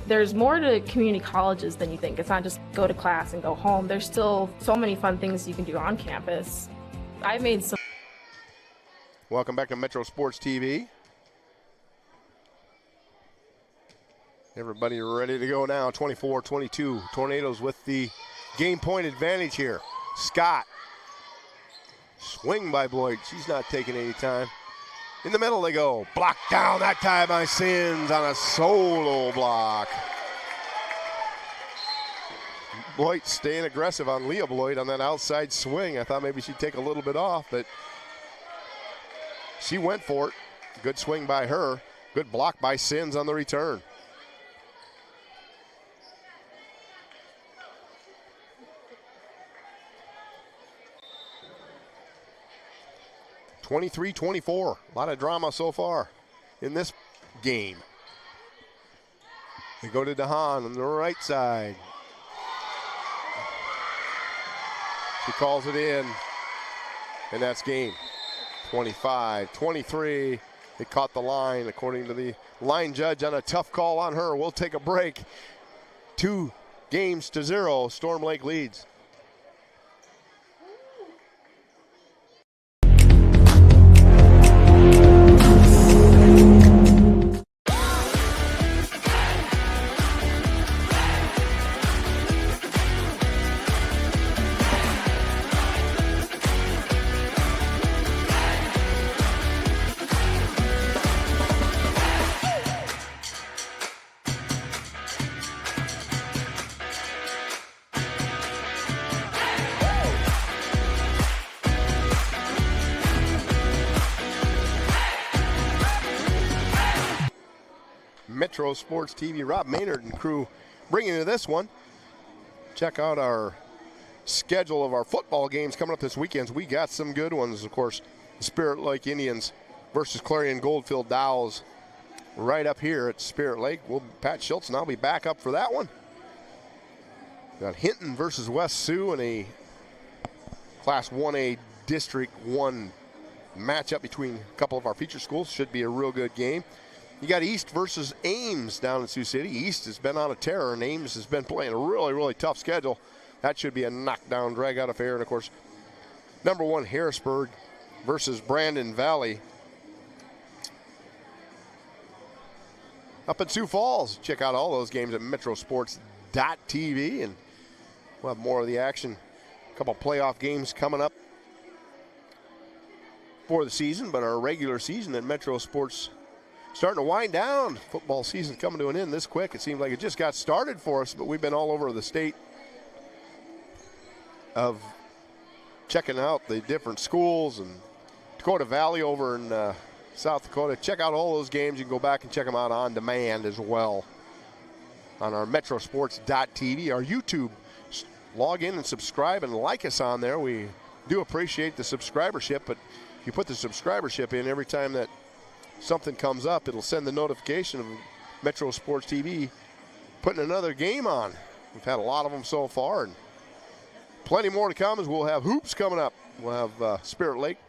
There's more to community colleges than you think. It's not just go to class and go home. There's still so many fun things you can do on campus. I've made some. Welcome back to Metro Sports TV. Everybody ready to go now. 24-22. Tornadoes with the game point advantage here. Scott. Swing by Bloyd. She's not taking any time. In the middle they go. Blocked down that time by Sins on a solo block. Bloyd staying aggressive on Leah Bloyd on that outside swing. I thought maybe she'd take a little bit off, but she went for it. Good swing by her. Good block by Sins on the return. (23-24). A lot of drama so far in this game. They go to DeHaan on the right side. She calls it in, and that's game. 25-23. They caught the line, according to the line judge, on a tough call on her. We'll take a break. 2-0. Storm Lake leads. Metro Sports TV, Rob Maynard and crew bringing you this one. Check out our schedule of our football games coming up this weekend. We got some good ones, of course. Spirit Lake Indians versus Clarion Goldfield Dows right up here at Spirit Lake. Pat Schultz and I'll be back up for that one. Got Hinton versus West Sioux in a Class 1A District 1 matchup between a couple of our feature schools. Should be a real good game. You got East versus Ames down in Sioux City. East has been on a tear, and Ames has been playing a really, really tough schedule. That should be a knockdown, drag-out affair. And, of course, number 1 Harrisburg versus Brandon Valley. Up in Sioux Falls. Check out all those games at metrosports.tv, and we'll have more of the action A couple playoff games coming up for the season, but our regular season at Metro Sports starting to wind down. Football season coming to an end this quick. It seems like it just got started for us, but we've been all over the state of checking out the different schools, and Dakota Valley over in South Dakota. Check out all those games. You can go back and check them out on demand as well on our metrosports.tv, our YouTube. Log in and subscribe and like us on there. We do appreciate the subscribership, but if you put the subscribership in, every time that something comes up, it'll send the notification of Metro Sports TV putting another game on. We've had a lot of them so far, and plenty more to come as we'll have hoops coming up. We'll have Spirit Lake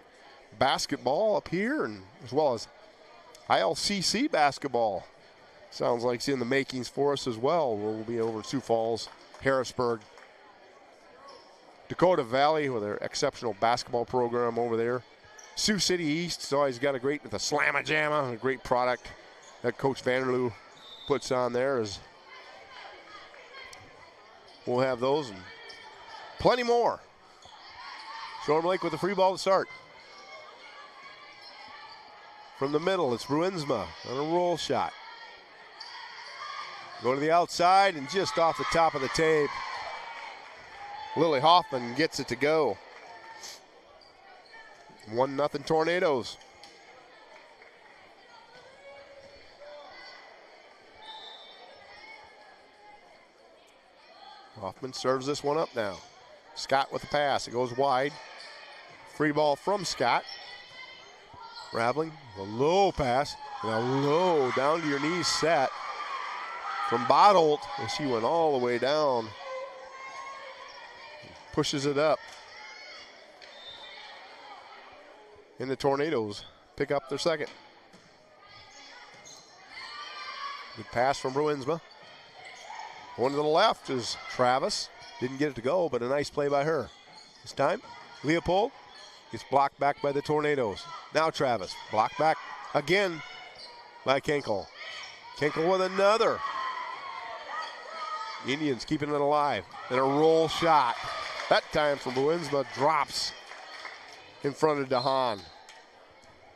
basketball up here, and as well as ILCC basketball. Sounds like it's in the makings for us as well. We'll be over in Sioux Falls, Harrisburg, Dakota Valley with their exceptional basketball program over there. Sioux City East's always got the Slamma-Jamma, a great product that Coach Vanderloo puts on there. We'll have those and plenty more. Storm Lake with the free ball to start. From the middle, it's Bruinsma on a roll shot. Go to the outside and just off the top of the tape, Lily Hoffman gets it to go. 1-0 Tornadoes. Hoffman serves this one up now. Scott with the pass. It goes wide. Free ball from Scott. Raveling, a low pass, and a low down to your knees set from Bottholt, and she went all the way down. Pushes it up. And the Tornadoes pick up their second. Good pass from Bruinsma. One to the left is Travis. Didn't get it to go, but a nice play by her. This time, Leopold gets blocked back by the Tornadoes. Now Travis, blocked back again by Kenkel. Kenkel with another. Indians keeping it alive. And a roll shot. That time from Bruinsma drops in front of DeHaan.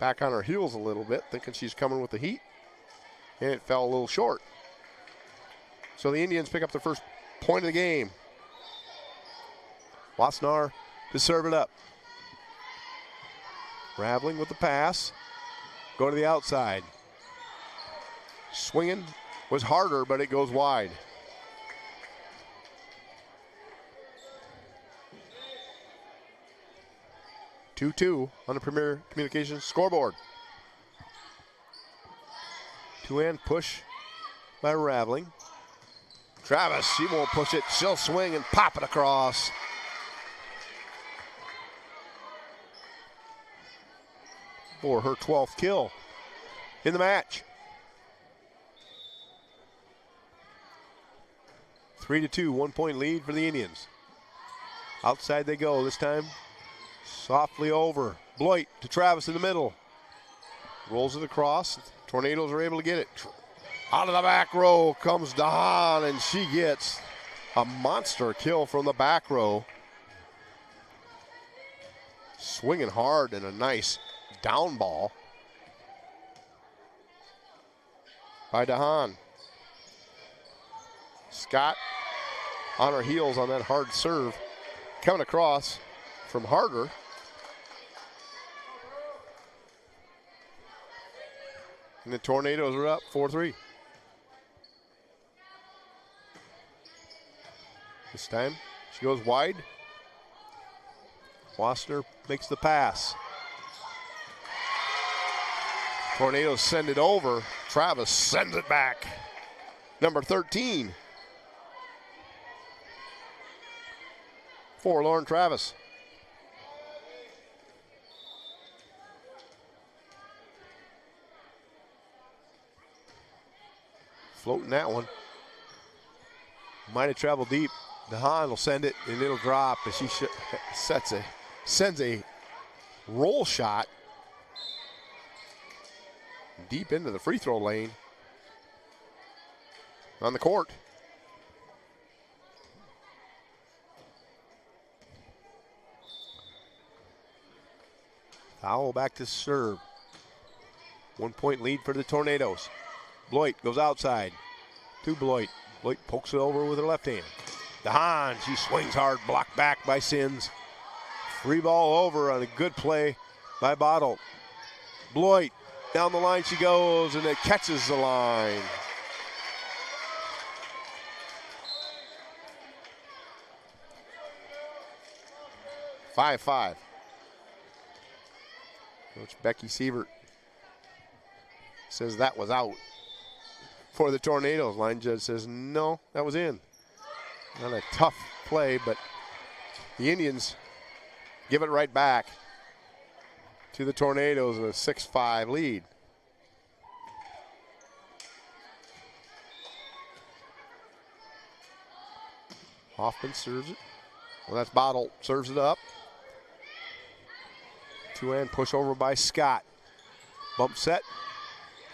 Back on her heels a little bit, thinking she's coming with the heat. And it fell a little short. So the Indians pick up the first point of the game. Wassenaar to serve it up. Raveling with the pass. Go to the outside. Swinging was harder, but it goes wide. (2-2) on the Premier Communications scoreboard. Two-hand push by Raveling. Travis, she won't push it. She'll swing and pop it across. For her 12th kill in the match. 3-2, 1 point lead for the Indians. Outside they go this time. Softly over. Bloit to Travis in the middle. Rolls it across. Tornadoes are able to get it. Out of the back row comes DeHaan, and she gets a monster kill from the back row. Swinging hard and a nice down ball by DeHaan. Scott on her heels on that hard serve. Coming across from Harder. And the Tornadoes are up 4-3. This time she goes wide. Wassenaar makes the pass. Tornadoes send it over. Travis sends it back. Number 13. For Lauren Travis. Floating that one. Might have traveled deep. DeHaan will send it and it'll drop, and she sends a roll shot deep into the free throw lane on the court. Powell back to serve. 1 point lead for the Tornadoes. Bloit goes outside to Bloit. Bloit pokes it over with her left hand. DeHaan, she swings hard, blocked back by Sins. Free ball over on a good play by Bottle. Bloit, down the line she goes, and it catches the line. Five. Coach Becky Sievert says that was out for the Tornadoes. Line judge says no, that was in. Not a tough play, but the Indians give it right back to the Tornadoes in a 6-5 lead. Hoffman serves it. Well, that's Bottle, serves it up. Two-hand push over by Scott. Bump set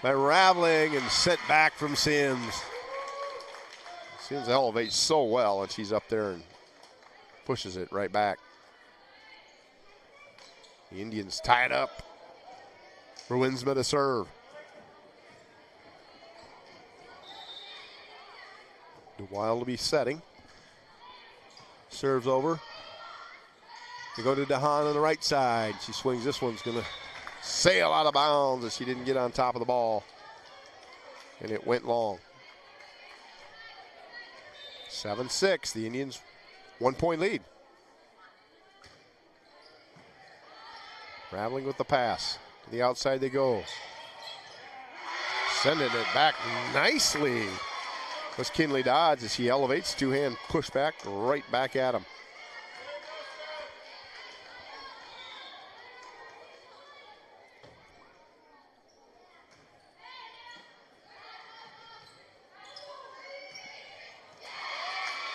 by Raveling and sent back from Sims. Sims elevates so well, and she's up there and pushes it right back. The Indians tie it up for Winsma to serve. DeWild will be setting. Serves over. They go to DeHaan on the right side. She swings. This one's going to sail out of bounds as she didn't get on top of the ball. And it went long. 7-6. The Indians 1 point lead. Raveling with the pass. To the outside they go. Sending it back nicely. Was Kinley Dodds as he elevates. Two-hand push back right back at him.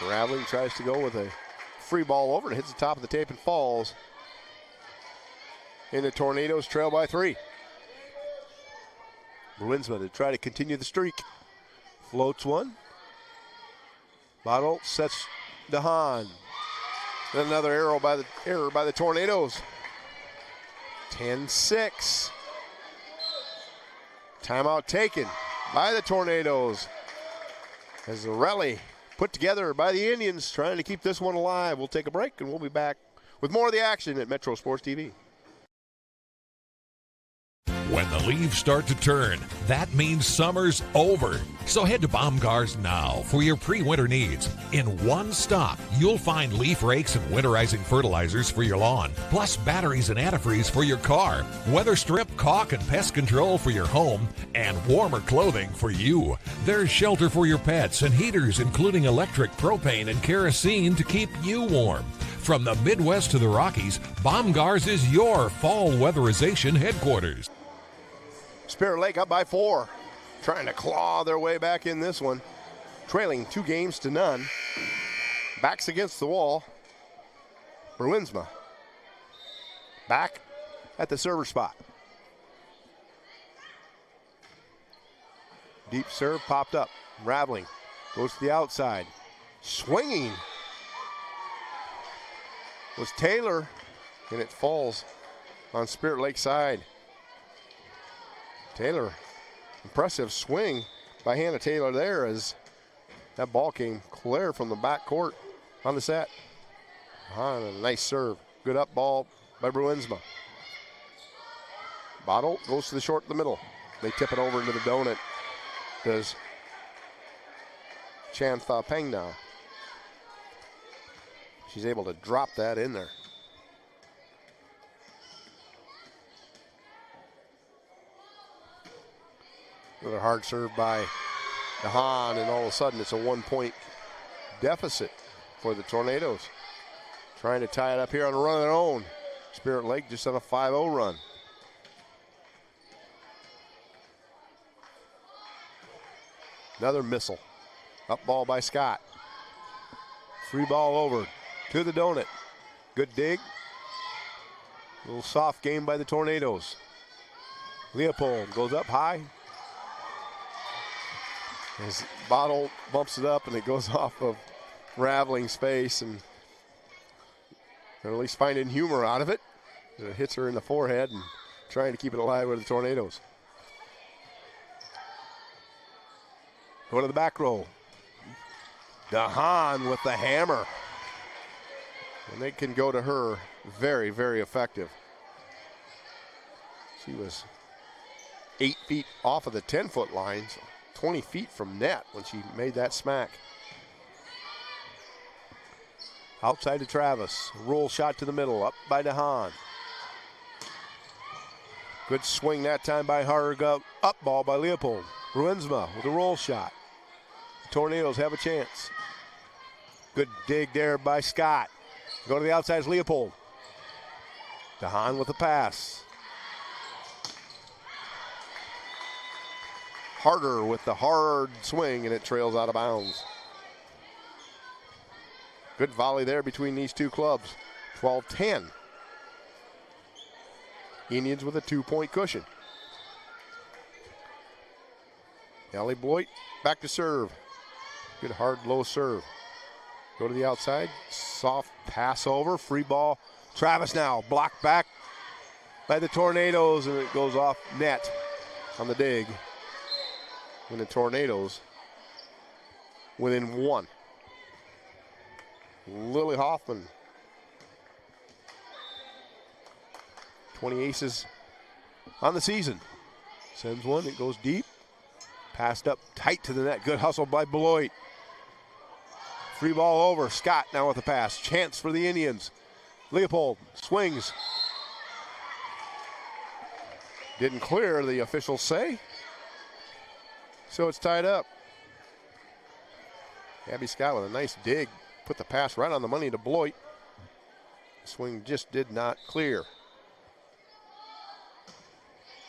Raveling tries to go with a free ball over and hits the top of the tape and falls. And the Tornadoes trail by 3. Bruinsma to try to continue the streak. Floats one. Bottle sets DeHaan. Then another error by the Tornadoes. 10-6. Timeout taken by the Tornadoes. As the rally put together by the Indians trying to keep this one alive. We'll take a break and we'll be back with more of the action at Metro Sports TV. When the leaves start to turn, that means summer's over. So head to Baumgars now for your pre-winter needs. In one stop, you'll find leaf rakes and winterizing fertilizers for your lawn, plus batteries and antifreeze for your car, weather strip, caulk, and pest control for your home, and warmer clothing for you. There's shelter for your pets and heaters, including electric, propane, and kerosene to keep you warm. From the Midwest to the Rockies, Baumgars is your fall weatherization headquarters. Spirit Lake up by 4, trying to claw their way back in this one. Trailing 2-0. Backs against the wall. Bruinsma back at the server spot. Deep serve popped up. Raveling goes to the outside. Swinging was Taylor, and it falls on Spirit Lake side. Taylor, impressive swing by Hannah Taylor there as that ball came clear from the back court on the set. A nice serve. Good up ball by Bruinsma. Bottle goes to the short in the middle. They tip it over into the donut. Does Chantha Peng now. She's able to drop that in there. Another hard serve by DeHaan, and all of a sudden it's a 1 point deficit for the Tornadoes. Trying to tie it up here on a run of their own. Spirit Lake just on a 5-0 run. Another missile. Up ball by Scott. Free ball over to the donut. Good dig. A little soft game by the Tornadoes. Leopold goes up high. His Bottle bumps it up and it goes off of Raveling's face, and they're at least finding humor out of it. It hits her in the forehead and trying to keep it alive with the Tornadoes. Going to the back row. DeHaan with the hammer. And they can go to her. Very, very effective. She was 8 feet off of the 10-foot line, so 20 feet from net when she made that smack. Outside to Travis. Roll shot to the middle. Up by DeHaan. Good swing that time by Harga. Up ball by Leopold. Bruinsma with a roll shot. Tornadoes have a chance. Good dig there by Scott. Go to the outside is Leopold. DeHaan with a pass. Harder with the hard swing, and it trails out of bounds. Good volley there between these two clubs. 12-10. Indians with a 2-point cushion. Ellie Bloit back to serve. Good hard low serve. Go to the outside. Soft pass over. Free ball. Travis now blocked back by the Tornadoes, and it goes off net on the dig. And the Tornadoes within one. Lily Hoffman. 20 aces on the season. Sends one, it goes deep. Passed up tight to the net. Good hustle by Beloit. Free ball over. Scott now with the pass. Chance for the Indians. Leopold swings. Didn't clear, the officials say. So it's tied up. Abby Scott with a nice dig. Put the pass right on the money to Beloit. Swing just did not clear.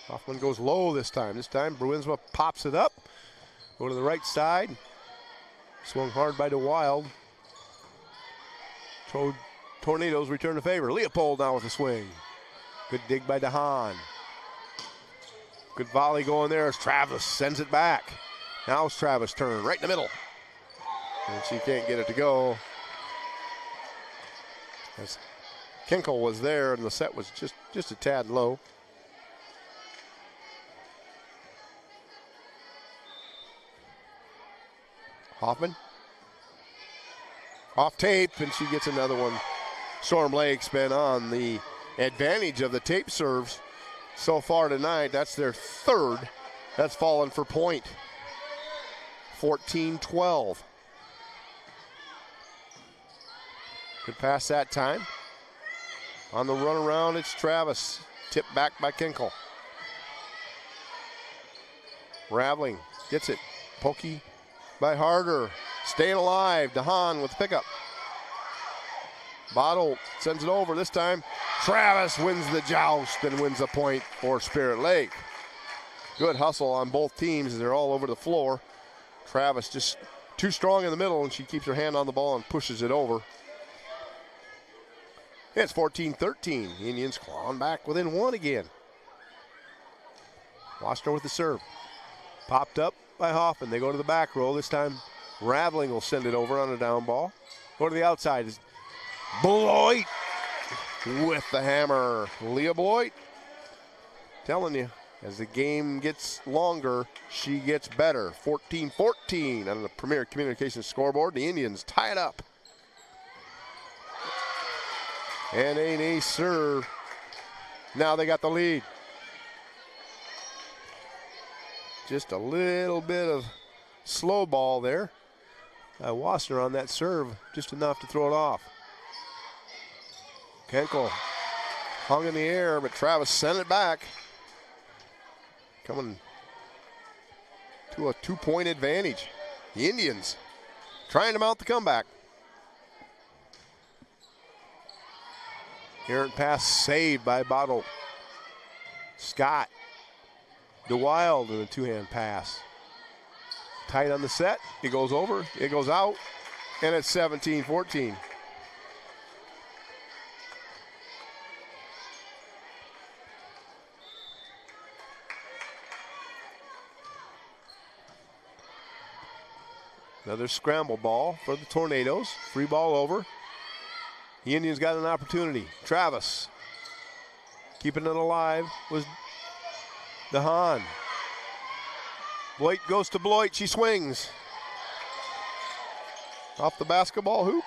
Hoffman goes low this time. This time Bruinsma pops it up. Go to the right side. Swung hard by DeWild. Tornadoes return the favor. Leopold now with the swing. Good dig by DeHaan. Good volley going there as Travis sends it back. Now it's Travis' turn, right in the middle. And she can't get it to go. As Kinkle was there and the set was just a tad low. Hoffman. Off tape, and she gets another one. Storm Lake's been on the advantage of the tape serves so far tonight. That's their third. That's fallen for point. 14-12. Good pass that time. On the run around, it's Travis. Tipped back by Kinkle. Raveling gets it. Pokey by Harder. Staying alive. DeHaan with the pickup. Bottle sends it over. This time, Travis wins the joust and wins a point for Spirit Lake. Good hustle on both teams as they're all over the floor. Travis just too strong in the middle, and she keeps her hand on the ball and pushes it over. It's 14-13. The Indians clawing back within one again. Wasner with the serve. Popped up by Hoffman. They go to the back row. This time, Raveling will send it over on a down ball. Go to the outside. Beloit with the hammer. Leah Beloit. Telling you, as the game gets longer, she gets better. 14-14 on the Premier Communications scoreboard. The Indians tie it up. And an ace serve. Now they got the lead. Just a little bit of slow ball there. Wasner on that serve, just enough to throw it off. Kenkel hung in the air, but Travis sent it back. Coming to a 2-point advantage. The Indians trying to mount the comeback. Errant pass saved by Bottle. Scott. DeWild in a two-hand pass. Tight on the set. It goes over. It goes out. And it's 17-14. Another scramble ball for the Tornadoes. Free ball over. The Indians got an opportunity. Travis Keeping it alive was DeHaan. Bloit goes to Bloit. She swings. Off the basketball hoop.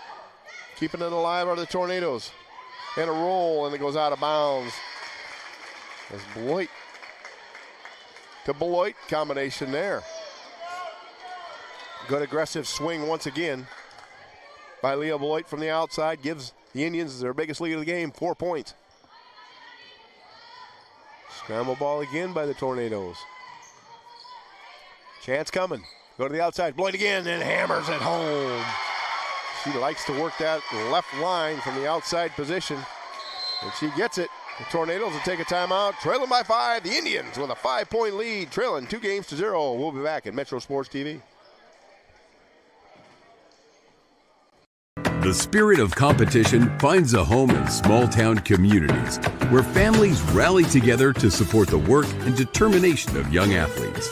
Keeping it alive are the Tornadoes. And a roll, and it goes out of bounds. As Bloit to Bloit combination there. Good aggressive swing once again by Leah Bloit from the outside. Gives the Indians their biggest lead of the game, 4 points. Scramble ball again by the Tornadoes. Chance coming. Go to the outside. Bloit again and hammers it home. She likes to work that left line from the outside position. And she gets it. The Tornadoes will take a timeout. Trailing by 5. The Indians with a 5-point lead. Trailing 2-0. We'll be back at Metro Sports TV. The spirit of competition finds a home in small-town communities where families rally together to support the work and determination of young athletes.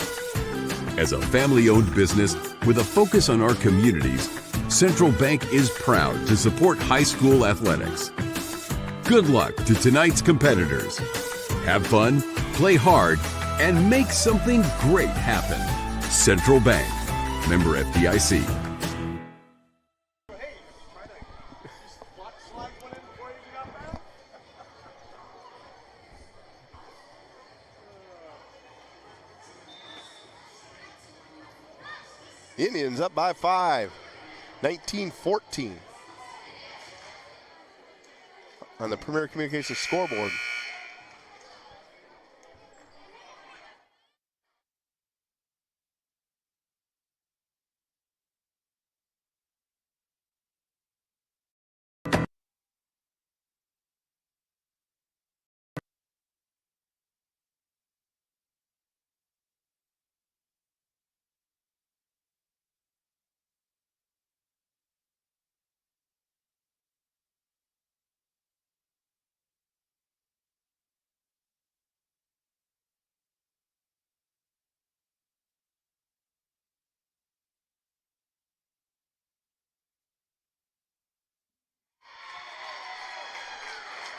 As a family-owned business with a focus on our communities, Central Bank is proud to support high school athletics. Good luck to tonight's competitors. Have fun, play hard, and make something great happen. Central Bank, member FDIC. Indians up by 5, 19-14 on the Premier Communications scoreboard.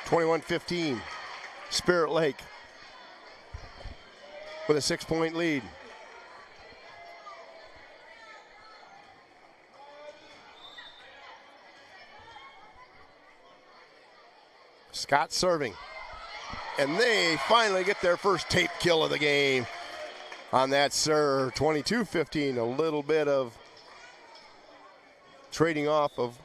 (21-15), Spirit Lake with a 6-point lead. Scott serving. And they finally get their first tape kill of the game on that serve. 22-15, a little bit of trading off of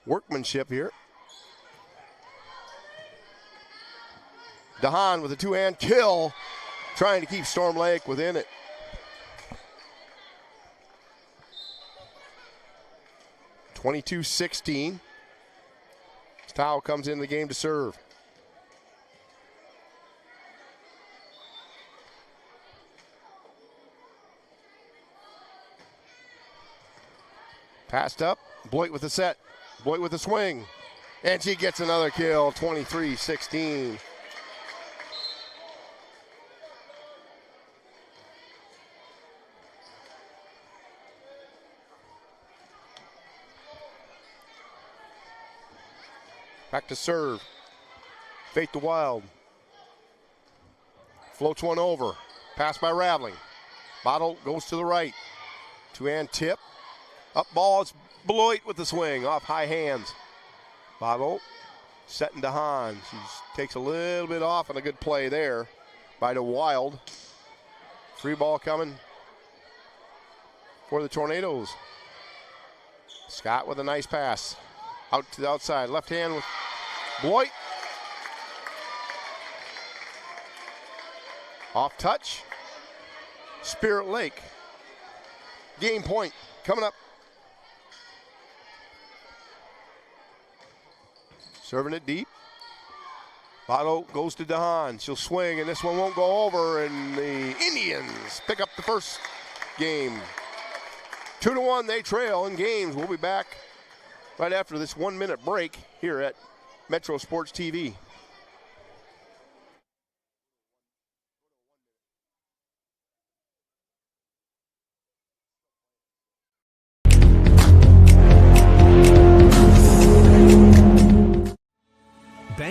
workmanship here. DeHaan with a two-hand kill, trying to keep Storm Lake within it. (22-16). Stow comes in the game to serve. Passed up, Bloit with the set. Bloit with a swing, and she gets another kill, 23-16. Back to serve. Fate the Wild. Floats one over. Pass by Raveling. Bottle goes to the right. Two-hand tip. Up ball, it's Bloit with the swing off high hands. Bottle setting DeHaan. She takes a little bit off and a good play there by the Wild. Free ball coming for the Tornadoes. Scott with a nice pass. Out to the outside. Left hand with Bloit. Off touch. Spirit Lake. Game point coming up. Serving it deep. Botto goes to DeHaan. She'll swing, and this one won't go over, and the Indians pick up the first game. 2-1, they trail in games. We'll be back right after this 1-minute break here at Metro Sports TV.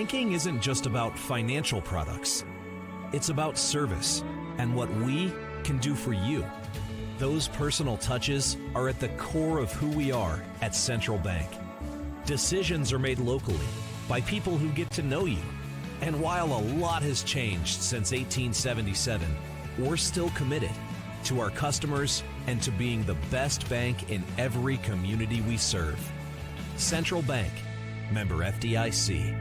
Banking isn't just about financial products. It's about service and what we can do for you. Those personal touches are at the core of who we are at Central Bank. Decisions are made locally by people who get to know you. And while a lot has changed since 1877, we're still committed to our customers and to being the best bank in every community we serve. Central Bank, member FDIC.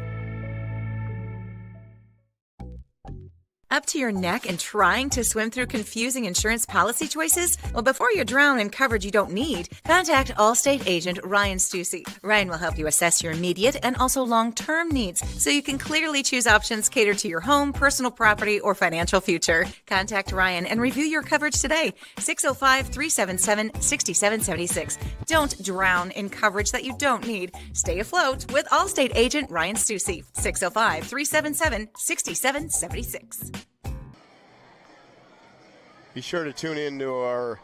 Up to your neck and trying to swim through confusing insurance policy choices? Well, before you drown in coverage you don't need, contact Allstate agent Ryan Stussy. Ryan will help you assess your immediate and also long-term needs so you can clearly choose options catered to your home, personal property, or financial future. Contact Ryan and review your coverage today. 605-377-6776. Don't drown in coverage that you don't need. Stay afloat with Allstate agent Ryan Stussy. 605-377-6776. Be sure to tune in to our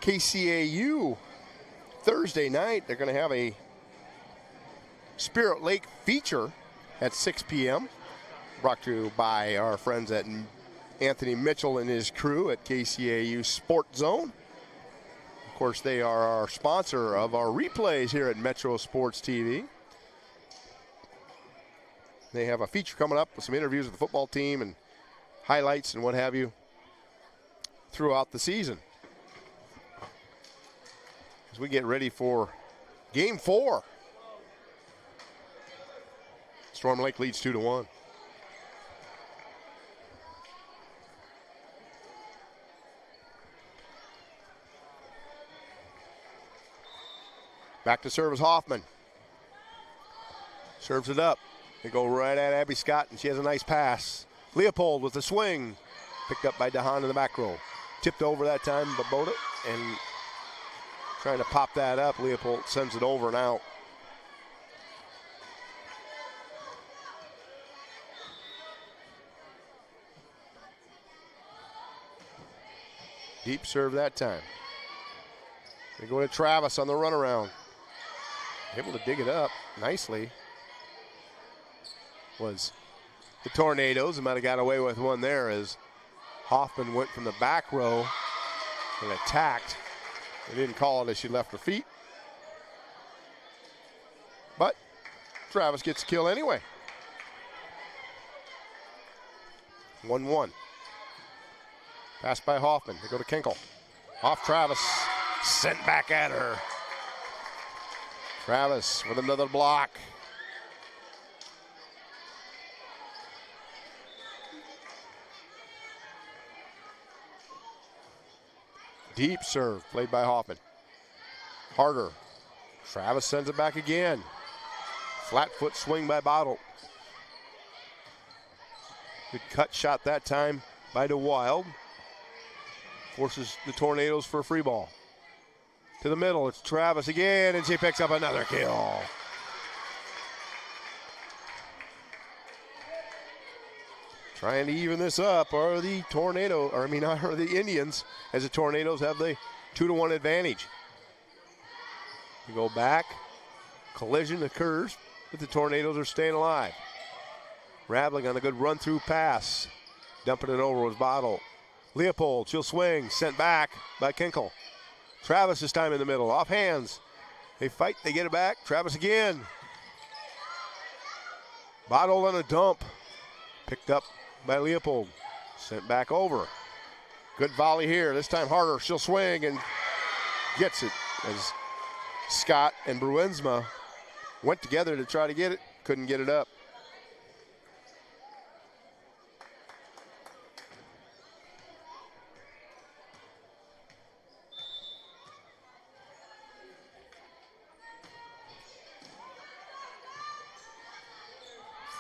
KCAU Thursday night. They're going to have a Spirit Lake feature at 6 p.m. brought to you by our friends at Anthony Mitchell and his crew at KCAU Sport Zone. Of course, they are our sponsor of our replays here at Metro Sports TV. They have a feature coming up with some interviews with the football team and highlights and what have you throughout the season. As we get ready for Game 4. Storm Lake leads 2-1. Back to serve is Hoffman. Serves it up. They go right at Abby Scott, and she has a nice pass. Leopold with the swing. Picked up by DeHaan in the back row. Tipped over that time, but Boda, and trying to pop that up. Leopold sends it over and out. Deep serve that time. They go to Travis on the runaround. Able to dig it up nicely. Was the Tornadoes, and might have got away with one there as Hoffman went from the back row and attacked. They didn't call it as she left her feet. But Travis gets a kill anyway. 1-1. Pass by Hoffman. They go to Kinkle. Off Travis. Sent back at her. Travis with another block. Deep serve played by Hoffman. Harder. Travis sends it back again. Flat foot swing by Bottle. Good cut shot that time by DeWild. Forces the Tornadoes for a free ball. To the middle, it's Travis again, and she picks up another kill. Trying to even this up are the are the Indians, as the Tornadoes have the 2-1 advantage. You go back, collision occurs, but the Tornadoes are staying alive. Rabling on a good run-through pass. Dumping it over with Bottle. Leopold, she'll swing, sent back by Kinkle. Travis this time in the middle, off hands. They fight, they get it back. Travis again. Bottle on a dump. Picked up by Leopold. Sent back over. Good volley here. This time harder. She'll swing and gets it as Scott and Bruinsma went together to try to get it. Couldn't get it up.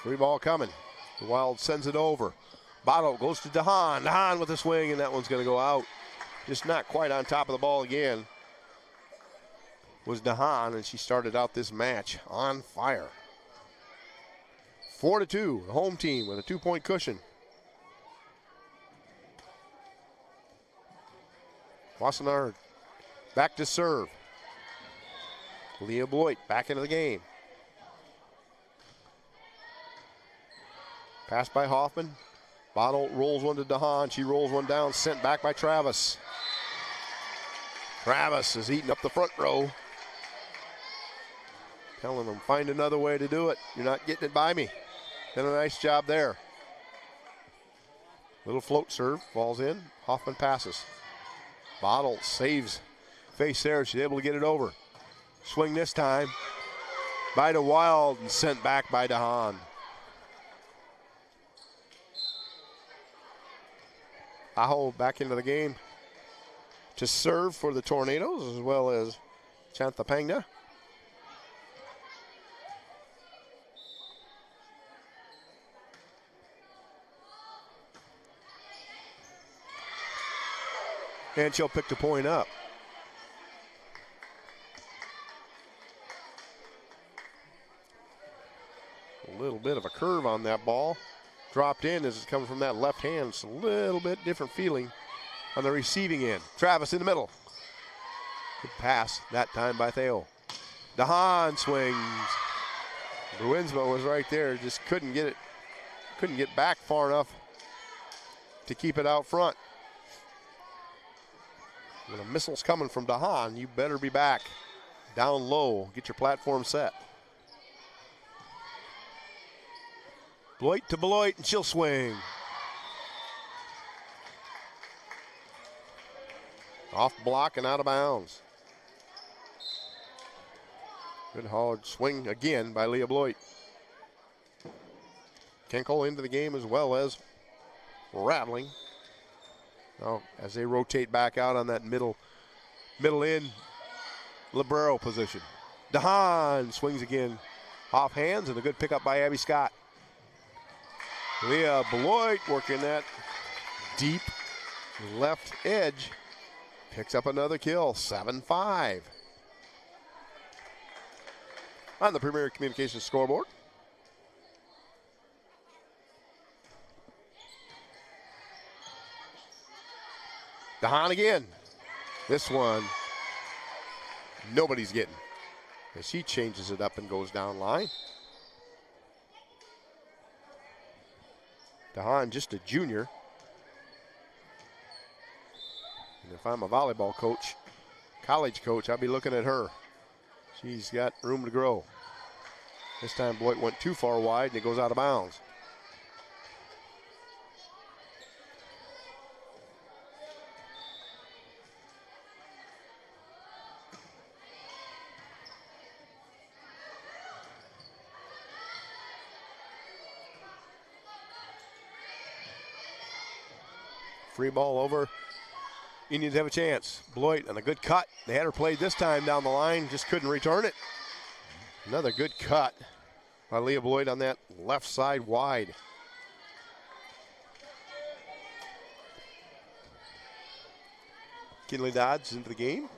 Free ball coming. The Wild sends it over. Bottle goes to DeHaan. DeHaan with a swing, and that one's going to go out. Just not quite on top of the ball again. Was DeHaan, and she started out this match on fire. 4-2, the home team with a 2-point cushion. Wassenaar back to serve. Leah Bloit back into the game. Pass by Hoffman. Bottle rolls one to DeHaan. She rolls one down, sent back by Travis. Travis is eating up the front row. Telling them, find another way to do it. You're not getting it by me. Done a nice job there. Little float serve, falls in. Hoffman passes. Bottle saves face there. She's able to get it over. Swing this time. By to Wild and sent back by DeHaan. Aho back into the game to serve for the Tornadoes, as well as Chanthapangna. And she'll pick the point up. A little bit of a curve on that ball. Dropped in as it's coming from that left hand. It's a little bit different feeling on the receiving end. Travis in the middle. Good pass that time by Theo. DeHaan swings. Bruinsma was right there. Just couldn't get it. Couldn't get back far enough to keep it out front. When a missile's coming from DeHaan, you better be back. Down low. Get your platform set. Beloit to Beloit, and she'll swing. Off block and out of bounds. Good hard swing again by Leah Beloit. Kenkel into the game as well as Rattling. Now, as they rotate back out on that middle in libero position. DeHaan swings again. Off hands and a good pickup by Abby Scott. Leah Beloit working that deep left edge. Picks up another kill, 7-5. On the Premier Communications scoreboard. DeHaan again. This one, nobody's getting. As she changes it up and goes down line. DeHaan just a junior. And if I'm a volleyball coach, college coach, I'll be looking at her. She's got room to grow. This time Beloit went too far wide and it goes out of bounds. Free ball over. Indians have a chance. Beloit on a good cut. They had her played this time down the line, just couldn't return it. Another good cut by Leah Beloit on that left side wide. Kinley Dodds into the game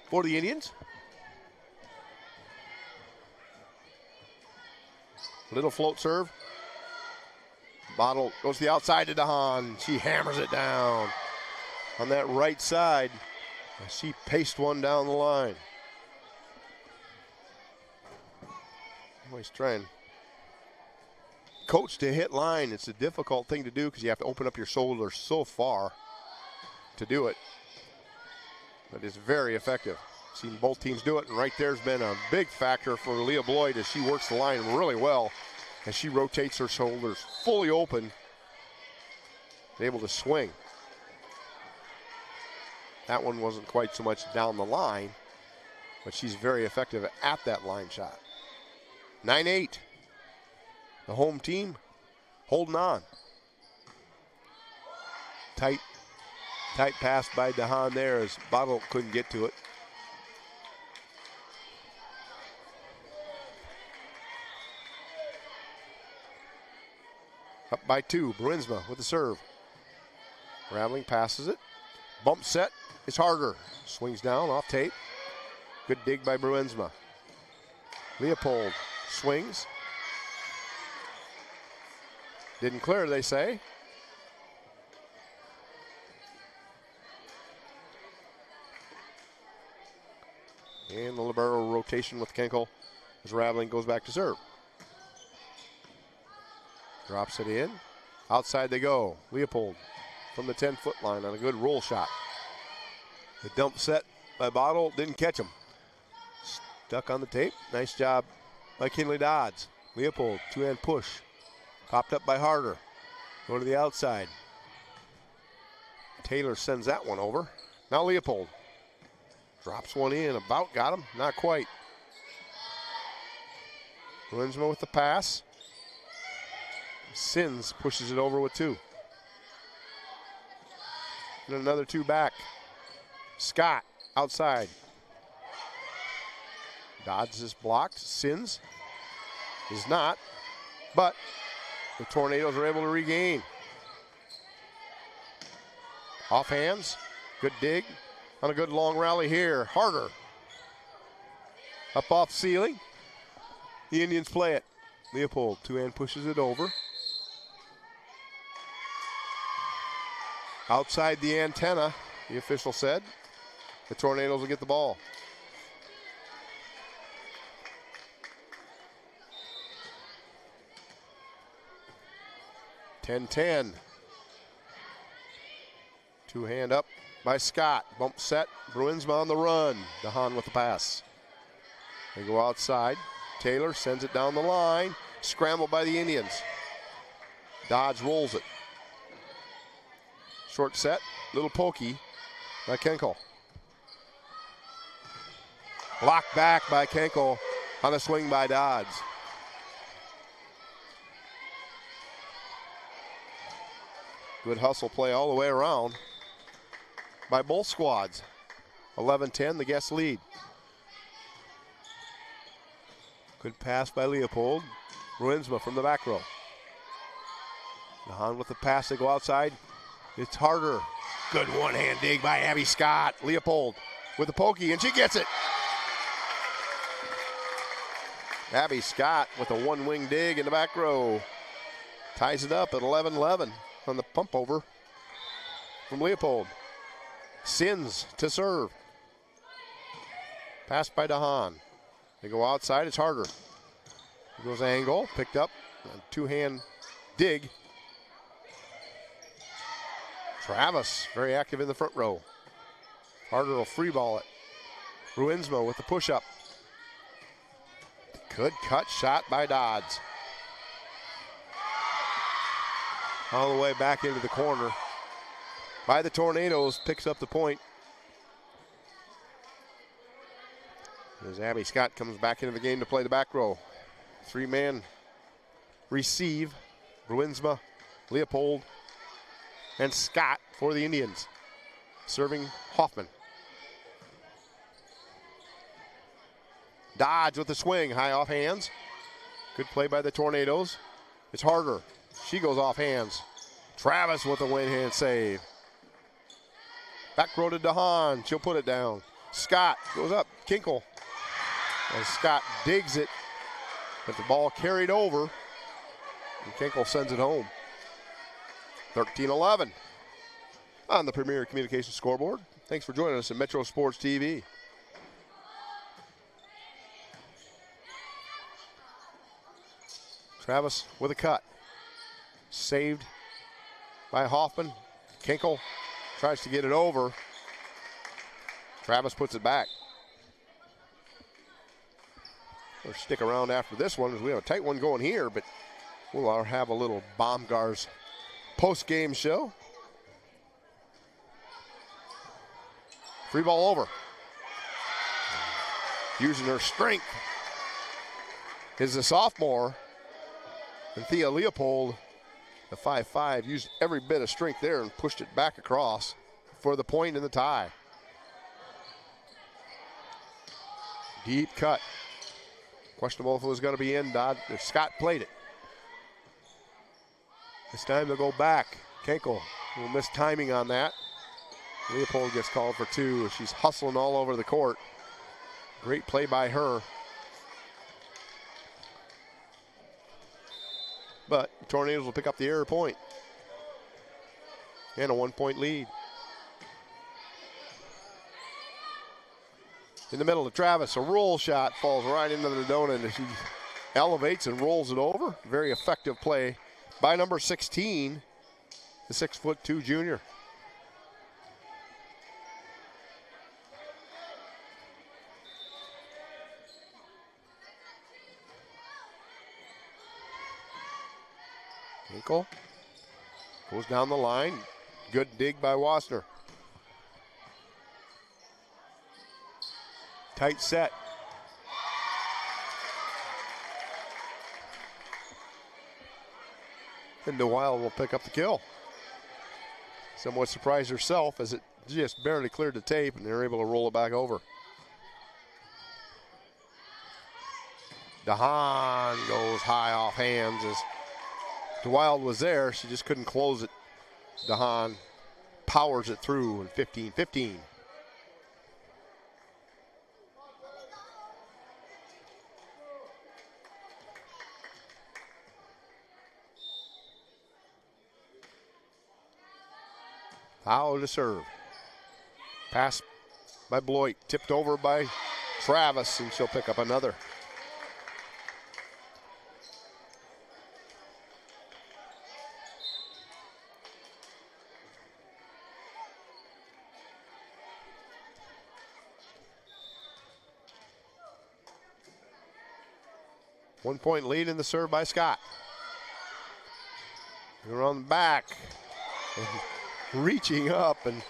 for the Indians. Little float serve. Bottle goes to the outside to DeHaan. She hammers it down on that right side. She paced one down the line. Always trying. Coach to hit line. It's a difficult thing to do because you have to open up your shoulder so far to do it. But it's very effective. Seen both teams do it, and right there's been a big factor for Leah Beloit as she works the line really well. As she rotates her shoulders fully open, able to swing. That one wasn't quite so much down the line, but she's very effective at that line shot. 9-8. The home team holding on. Tight pass by DeHaan there as Bottle couldn't get to it. Up by 2, Bruinsma with the serve. Rattling passes it. Bump set is harder. Swings down off tape. Good dig by Bruinsma. Leopold swings. Didn't clear, they say. And the libero rotation with Kenkel as Rattling goes back to serve. Drops it in. Outside they go. Leopold from the 10-foot line on a good roll shot. The dump set by Bottle didn't catch him. Stuck on the tape. Nice job by Kinley Dodds. Leopold, two-hand push. Popped up by Harder. Go to the outside. Taylor sends that one over. Now Leopold. Drops one in. About got him. Not quite. Bruinsma with the pass. Sins pushes it over with two. And another two back. Scott outside. Dodds is blocked. Sins is not. But the Tornadoes are able to regain. Off hands. Good dig. On a good long rally here. Harder. Up off ceiling. The Indians play it. Leopold, two-hand pushes it over. Outside the antenna, the official said. The Tornadoes will get the ball. (10-10). Two-hand up by Scott. Bump set. Bruinsma on the run. DeHaan with the pass. They go outside. Taylor sends it down the line. Scrambled by the Indians. Dodge rolls it. Short set. Little pokey by Kenkel. Blocked back by Kenkel on a swing by Dodds. Good hustle play all the way around by both squads. 11-10, the guests lead. Good pass by Leopold. Bruinsma from the back row. DeHaan with the pass. They go outside. It's Harder. Good one-hand dig by Abby Scott. Leopold with the pokey, and she gets it. Abby Scott with a one-wing dig in the back row. Ties it up at 11-11 on the pump over from Leopold. Sins to serve. Pass by DeHaan. They go outside, it's Harder. He goes angle, picked up, a two-hand dig. Travis, very active in the front row. Harder will free ball it. Bruinsma with the push-up. Good cut shot by Dodds. All the way back into the corner. By the Tornadoes, picks up the point. As Abby Scott comes back into the game to play the back row. Three-man receive. Bruinsma, Leopold, and Scott for the Indians. Serving Hoffman. Dodge with the swing, high off hands. Good play by the Tornadoes. It's Harder. She goes off hands. Travis with a one-hand save. Back row to DeHaan. She'll put it down. Scott goes up. Kinkle. And Scott digs it. But the ball carried over. And Kinkle sends it home. 13-11 on the Premier Communications scoreboard. Thanks for joining us at Metro Sports TV. Travis with a cut. Saved by Hoffman. Kinkle tries to get it over. Travis puts it back. We'll stick around after this one as we have a tight one going here, but we'll have a little Baumgars post-game show. Free ball over. Using her strength is the sophomore. And Thea Leopold, the 5'5", used every bit of strength there and pushed it back across for the point in the tie. Deep cut. Questionable if it was going to be in. Scott played it. It's time to go back. Kenkel will miss timing on that. Leopold gets called for two. She's hustling all over the court. Great play by her. But Tornadoes will pick up the error point. And a 1-point lead. In the middle of Travis, a roll shot falls right into the donut as she elevates and rolls it over. Very effective play by number 16, the 6'2" junior. Hinkle goes down the line. Good dig by Wassner. Tight set. And DeWild will pick up the kill. Somewhat surprised herself as it just barely cleared the tape and they're able to roll it back over. DeHaan goes high off hands as DeWild was there. She just couldn't close it. DeHaan powers it through, and 15-15. Foul to serve. Pass by Bloit, tipped over by Travis, and she'll pick up another. One-point lead in the serve by Scott. They're on the back. And reaching up and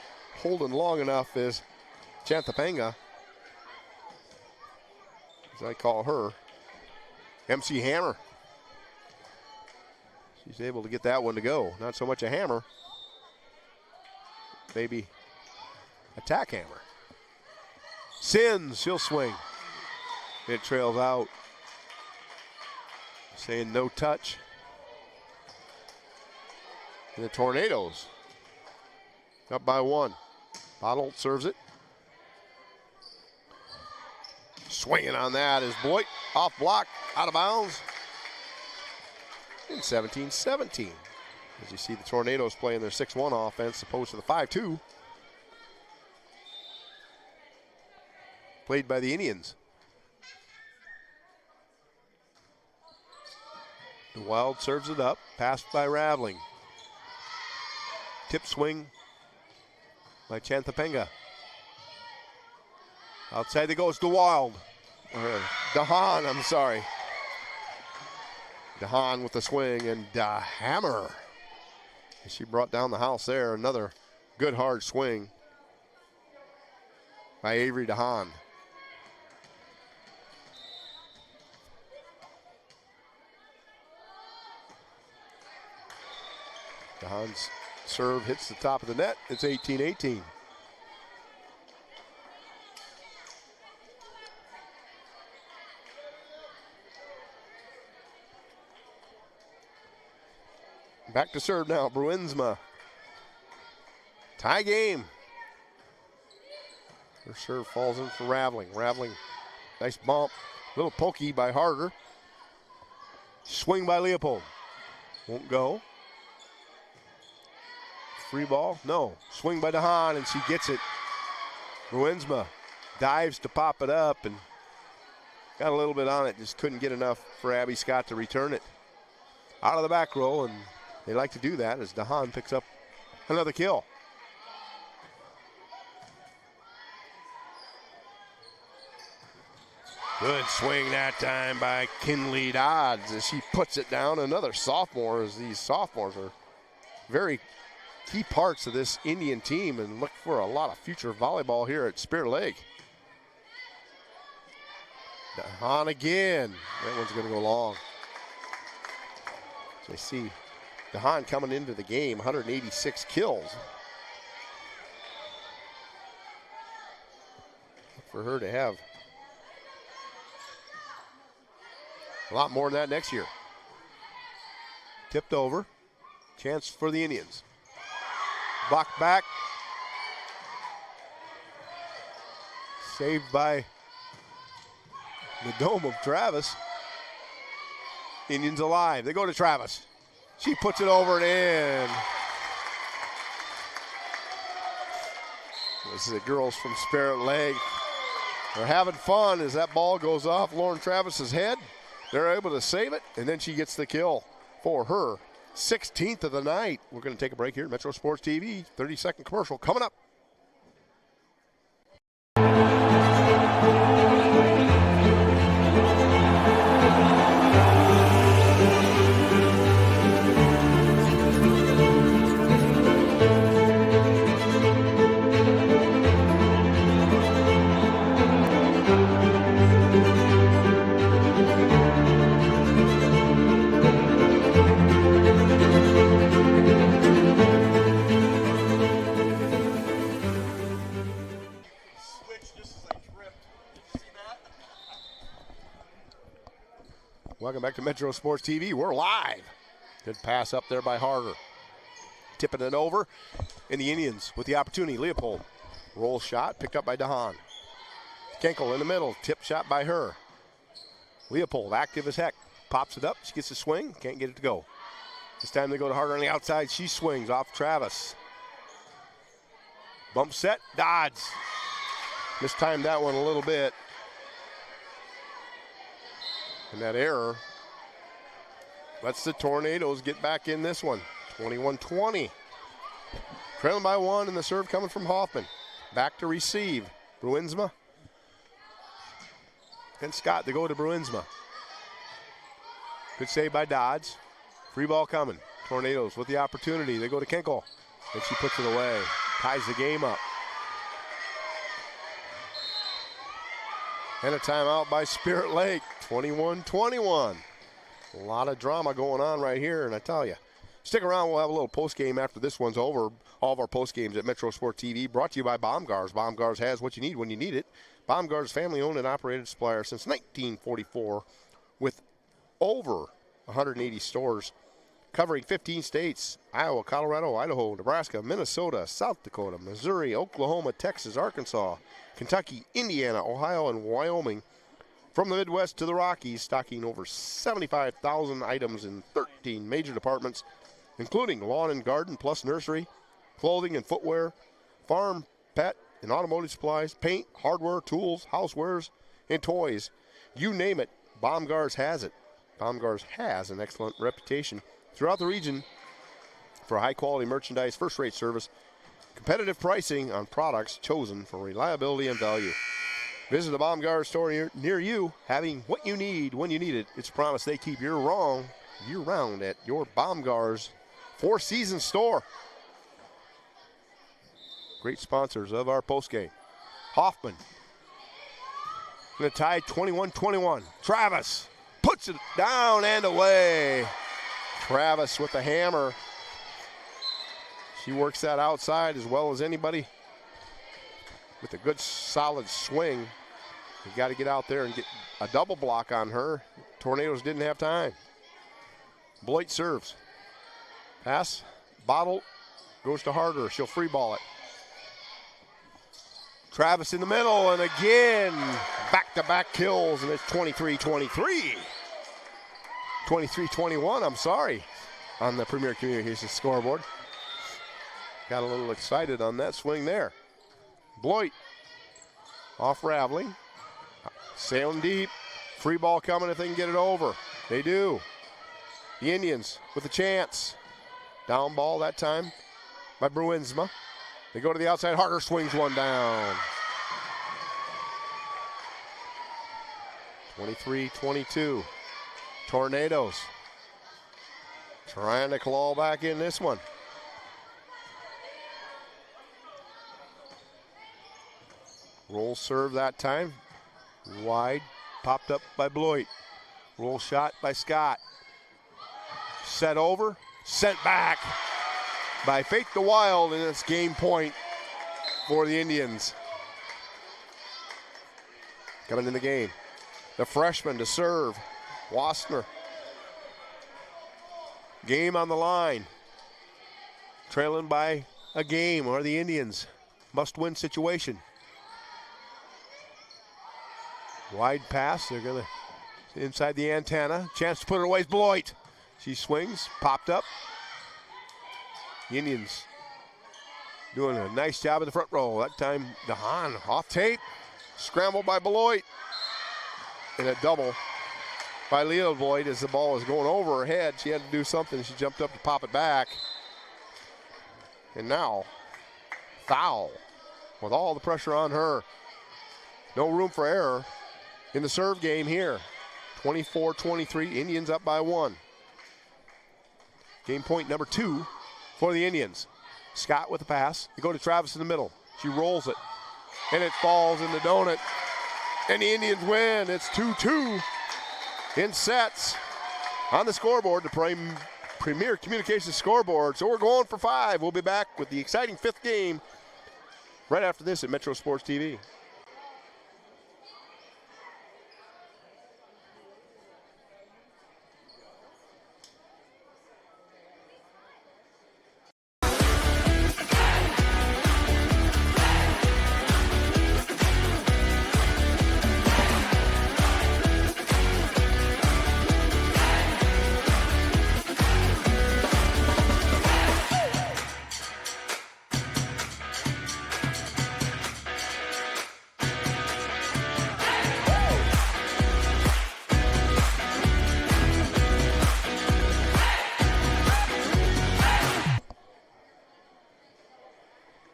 holding long enough is Chanthapanga, as I call her, MC Hammer. She's able to get that one to go. Not so much a hammer, maybe attack hammer. Sins, she'll swing. It trails out. Saying no touch. And the Tornadoes up by one. Bottle serves it. Swinging on that is Bloit. Off block, out of bounds. And 17-17. As you see the Tornadoes playing their 6-1 offense opposed to the 5-2. Played by the Indians. DeWild serves it up, passed by Raveling. Tip swing by Chanthapanga. Outside there goes DeWild. DeHaan, I'm sorry. DeHaan with the swing and hammer. She brought down the house there. Another good hard swing by Avery DeHaan. DeHaan's serve hits the top of the net. It's 18-18. Back to serve now, Bruinsma. Tie game. Her serve falls in for Raveling. Raveling, nice bump. Little pokey by Harder. Swing by Leopold. Won't go. Free ball? No. Swing by DeHaan, and she gets it. Bruinsma dives to pop it up and got a little bit on it. Just couldn't get enough for Abby Scott to return it. Out of the back row, and they like to do that as DeHaan picks up another kill. Good swing that time by Kinley Dodds as she puts it down. Another sophomore, as these sophomores are very key parts of this Indian team and look for a lot of future volleyball here at Spirit Lake. DeHaan again. That one's going to go long. So I see DeHaan coming into the game, 186 kills. Look for her to have a lot more than that next year. Tipped over. Chance for the Indians. Blocked back. Saved by the dome of Travis. Indians alive. They go to Travis. She puts it over and in. This is the girls from Spirit Lake. They're having fun as that ball goes off Lauren Travis's head. They're able to save it, and then she gets the kill for her 16th of the night. We're going to take a break here at Metro Sports TV. 30-second commercial coming up. Welcome back to Metro Sports TV. We're live. Good pass up there by Harder. Tipping it over. And the Indians with the opportunity. Leopold. Roll shot. Picked up by DeHaan. Kenkel in the middle. Tip shot by her. Leopold active as heck. Pops it up. She gets a swing. Can't get it to go. This time they go to Harder on the outside. She swings off Travis. Bump set. Dodds. Mistimed that one a little bit. And that error lets the Tornadoes get back in this one. 21-20. Trailing by 1, and the serve coming from Hoffman. Back to receive. Bruinsma. And Scott to go to Bruinsma. Good save by Dodds. Free ball coming. Tornadoes with the opportunity. They go to Kenkel. And she puts it away. Ties the game up. And a timeout by Spirit Lake, 21-21. A lot of drama going on right here, and I tell you, stick around. We'll have a little post-game after this one's over. All of our post-games at Metro Sports TV, brought to you by Baumgars. Baumgars has what you need when you need it. Baumgars, family-owned and operated supplier since 1944 with over 180 stores covering 15 states: Iowa, Colorado, Idaho, Nebraska, Minnesota, South Dakota, Missouri, Oklahoma, Texas, Arkansas, Kentucky, Indiana, Ohio, and Wyoming. From the Midwest to the Rockies, stocking over 75,000 items in 13 major departments, including lawn and garden plus nursery, clothing and footwear, farm, pet, and automotive supplies, paint, hardware, tools, housewares, and toys. You name it, Baumgars has it. Baumgars has an excellent reputation throughout the region for high-quality merchandise, first-rate service, competitive pricing on products chosen for reliability and value. Visit a Baumgars store near you, having what you need when you need it. It's promised they keep year-round at your Baumgars Four-Seasons store. Great sponsors of our postgame. Hoffman going to tie 21-21. Travis puts it down and away. Travis with the hammer. She works that outside as well as anybody with a good solid swing. You got to get out there and get a double block on her. Tornadoes didn't have time. Bloit serves. Pass, bottle, goes to Harder. She'll free ball it. Travis in the middle, and again, back-to-back kills, and it's 23-23. 23-21, I'm sorry, on the Premier Communications scoreboard. Got a little excited on that swing there. Bloit off Raveling. Sailing deep. Free ball coming if they can get it over. They do. The Indians with a chance. Down ball that time by Bruinsma. They go to the outside. Harder swings one down. 23-22. Tornadoes trying to claw back in this one. Roll serve that time. Wide. Popped up by Bloit. Roll shot by Scott. Set over. Sent back by Faith the Wild, and it's game point for the Indians. Coming in the game. The freshman to serve. Wassner. Game on the line. Trailing by a game are the Indians. Must-win situation. Wide pass. They're going to inside the antenna. Chance to put it away is Bloit. She swings. Popped up. The Indians doing a nice job in the front row. That time, DeHaan off tape. Scrambled by Beloit. And a double by Leah Boyd as the ball was going over her head. She had to do something. She jumped up to pop it back. And now, foul with all the pressure on her. No room for error in the serve game here. 24-23, Indians up by 1. Game point number 2 for the Indians. Scott with the pass. They go to Travis in the middle. She rolls it, and it falls in the donut. And the Indians win. It's 2-2 in sets on the scoreboard, the Premier Communications scoreboard. So we're going for 5. We'll be back with the exciting 5th game right after this at Metro Sports TV.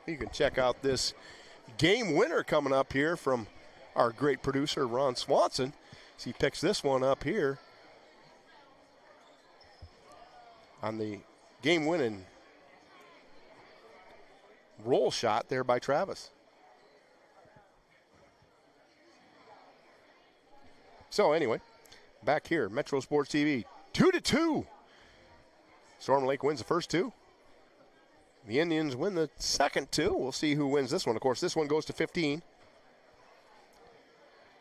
You can check out this game winner coming up here from our great producer, Ron Swanson. As he picks this one up here on the game-winning roll shot there by Travis. So anyway, back here, Metro Sports TV, 2-2. Storm Lake wins the first 2. The Indians win the second 2. We'll see who wins this one. Of course, this one goes to 15.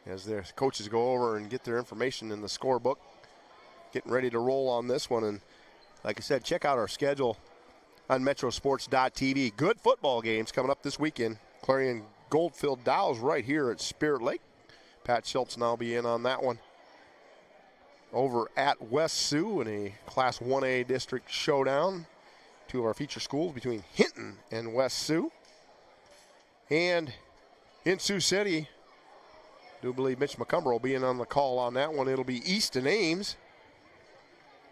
As their coaches go over and get their information in the scorebook, getting ready to roll on this one. And like I said, check out our schedule on metrosports.tv. Good football games coming up this weekend. Clarion Goldfield Dows right here at Spirit Lake. Pat Schultz and I'll be in on that one. Over at West Sioux in a Class 1A district showdown. 2 of our feature schools between Hinton and West Sioux. And in Sioux City, I do believe Mitch McCumber will be in on the call on that one. It'll be East and Ames.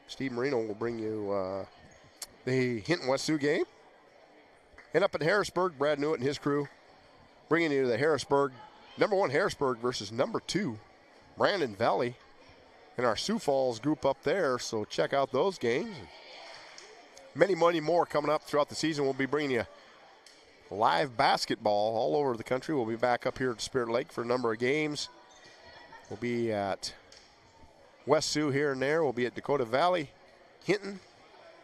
Steve Marino will bring you the Hinton West Sioux game. And up in Harrisburg, Brad Newitt and his crew bringing you the Harrisburg, number 1 Harrisburg versus number 2 Brandon Valley. And our Sioux Falls group up there, so check out those games. Many more coming up throughout the season. We'll be bringing you live basketball all over the country. We'll be back up here at Spirit Lake for a number of games. We'll be at West Sioux here and there. We'll be at Dakota Valley, Hinton,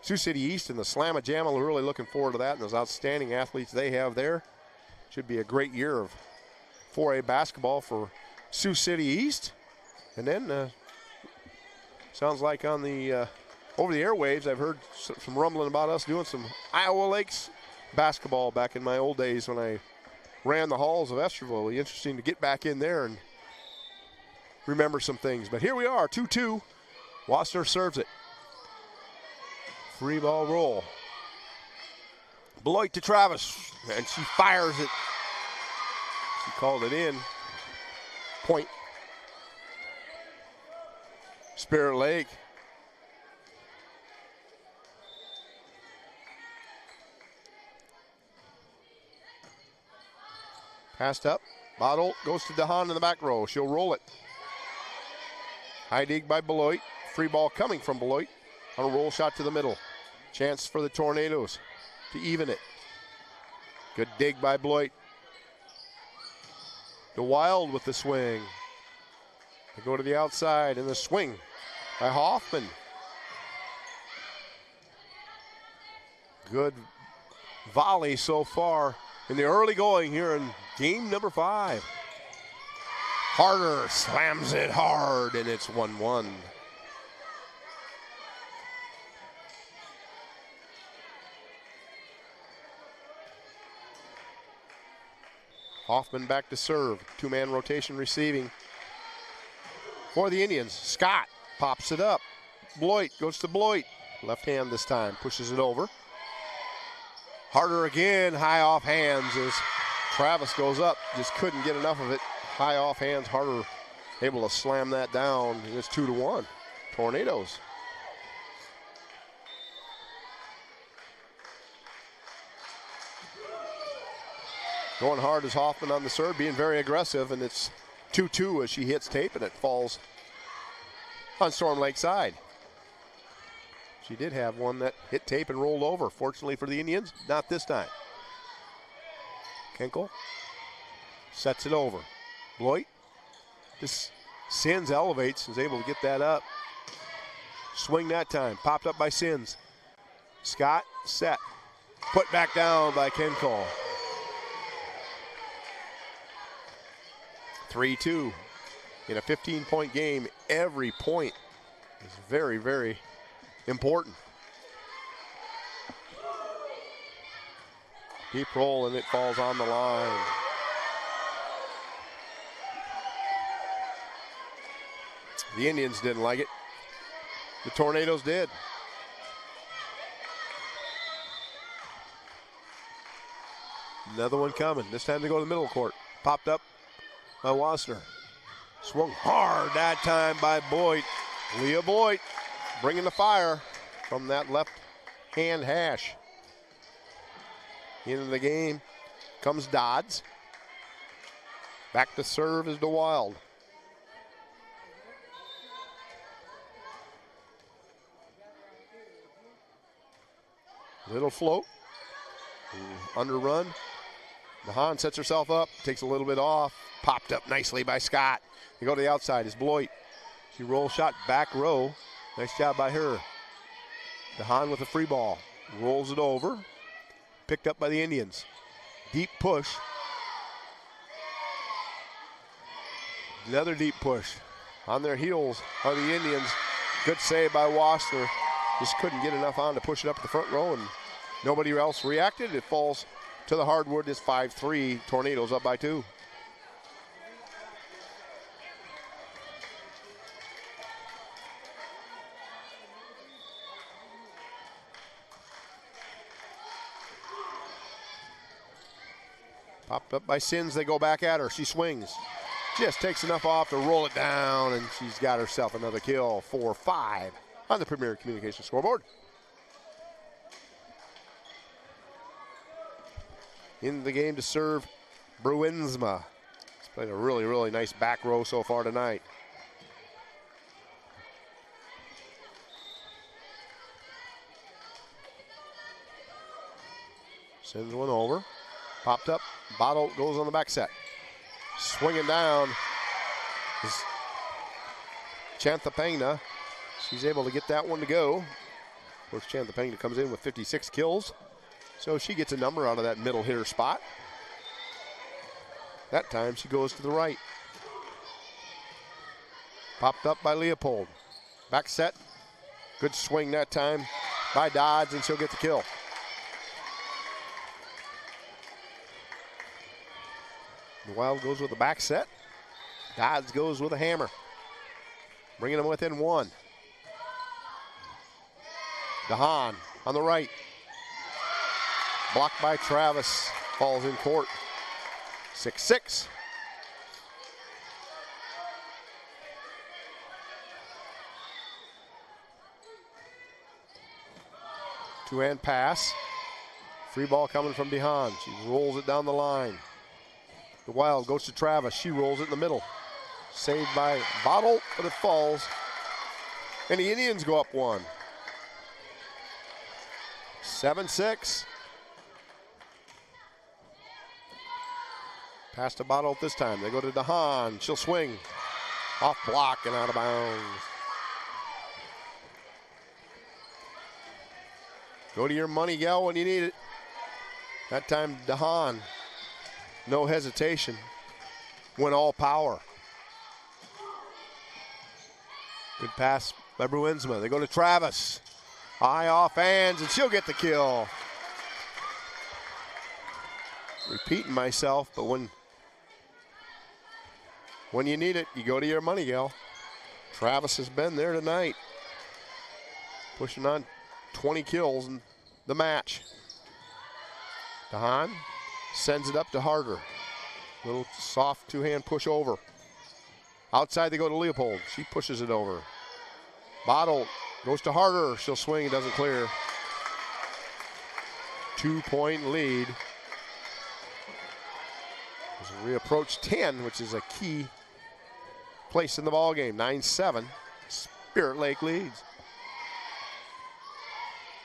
Sioux City East, and the Slamma-Jamma. We're really looking forward to that and those outstanding athletes they have there. Should be a great year of 4A basketball for Sioux City East. And then sounds like on the over the airwaves, I've heard some rumbling about us doing some Iowa Lakes basketball back in my old days when I ran the halls of Esterville. It'll be interesting to get back in there and remember some things. But here we are, 2-2. Wassner serves it. Free ball roll. Beloit to Travis, and she fires it. She called it in. Point. Spirit Lake. Passed up. Bottle goes to DeHaan in the back row. She'll roll it. High dig by Beloit. Free ball coming from Beloit on a roll shot to the middle. Chance for the Tornadoes to even it. Good dig by Beloit. The Wild with the swing. They go to the outside and the swing by Hoffman. Good volley so far in the early going here in game number 5. Harder slams it hard, and it's 1-1. Hoffman back to serve. 2-man rotation receiving for the Indians. Scott pops it up. Beloit goes to Beloit. Left hand this time, pushes it over. Harder again, high off hands as Travis goes up. Just couldn't get enough of it. High off hands, Harder able to slam that down, and it's 2-1. Tornadoes. Going hard is Hoffman on the serve, being very aggressive, and it's 2-2 as she hits tape, and it falls on Storm Lake side. She did have one that hit tape and rolled over. Fortunately for the Indians, not this time. Kenkel sets it over. Bloit. This Sins elevates, is able to get that up. Swing that time, popped up by Sins. Scott, set. Put back down by Kenkel. 3-2. In a 15-point game, every point is very, very important. Deep roll, and it falls on the line. The Indians didn't like it. The Tornadoes did. Another one coming. This time they go to the middle court. Popped up by Wassner. Swung hard that time by Boyd. Leah Boyd bringing the fire from that left hand hash. Into the game comes Dodds. Back to serve is DeWild. Little float. Underrun. Mahan sets herself up, takes a little bit off. Popped up nicely by Scott. They go to the outside is Bloit. She rolls shot back row. Nice job by her. DeHaan with a free ball. Rolls it over. Picked up by the Indians. Deep push. Another deep push. On their heels are the Indians. Good save by Wassner. Just couldn't get enough on to push it up the front row, and nobody else reacted. It falls to the hardwood. It's 5-3. Tornadoes up by 2. Popped up by Sins. They go back at her. She swings. Just takes enough off to roll it down, and she's got herself another kill. 4-5 on the Premier Communications scoreboard. In the game to serve, Bruinsma. He's played a really, really nice back row so far tonight. Sends one over. Popped up. Bottle goes on the back set. Swinging down is Chanthapena. She's able to get that one to go. Of course, Chanthapena comes in with 56 kills. So she gets a number out of that middle hitter spot. That time she goes to the right. Popped up by Leopold. Back set. Good swing that time by Dodds, and she'll get the kill. The Wild goes with the back set. Dodds goes with a hammer. Bringing them within 1. DeHaan on the right. Blocked by Travis. Falls in court. 6-6. Two-hand pass. Free ball coming from DeHaan. She rolls it down the line. The Wild goes to Travis. She rolls it in the middle. Saved by Bottle, but it falls. And the Indians go up 1. 7-6. Pass to Bottle this time. They go to DeHaan. She'll swing. Off block and out of bounds. Go to your money, gal, when you need it. That time, DeHaan. No hesitation. Went all power. Good pass by Bruinsma. They go to Travis. High off hands, and she'll get the kill. Repeating myself, but when you need it, you go to your money, gal. Travis has been there tonight. Pushing on 20 kills in the match. DeHaan sends it up to Harder. Little soft two-hand push over. Outside they go to Leopold. She pushes it over. Bottle goes to Harder. She'll swing. It doesn't clear. 2-point lead. As we approach 10, which is a key place in the ball game. 9-7. Spirit Lake leads.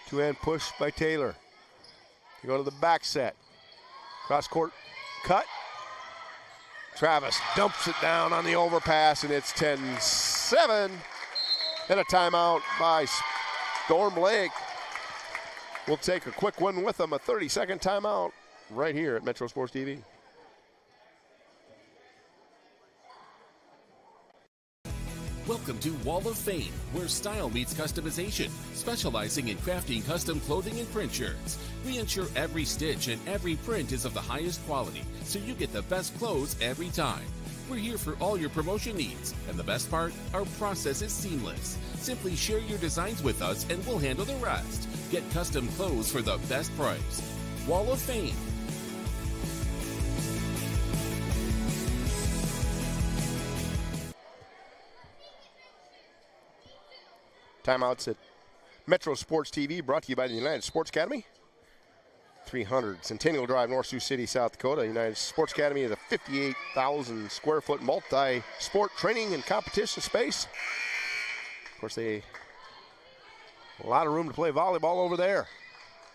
Two-hand push by Taylor. They go to the back set. Cross court cut. Travis dumps it down on the overpass, and it's 10-7. And a timeout by Storm Lake. We'll take a quick one with them, a 30-second timeout right here at Metro Sports TV. Welcome to Wall of Fame, where style meets customization, specializing in crafting custom clothing and print shirts. We ensure every stitch and every print is of the highest quality, so you get the best clothes every time. We're here for all your promotion needs, and the best part, our process is seamless. Simply share your designs with us and we'll handle the rest. Get custom clothes for the best price. Wall of Fame. Timeouts at Metro Sports TV, brought to you by the United Sports Academy. 300 Centennial Drive, North Sioux City, South Dakota. United Sports Academy is a 58,000 square foot multi-sport training and competition space. Of course, a lot of room to play volleyball over there.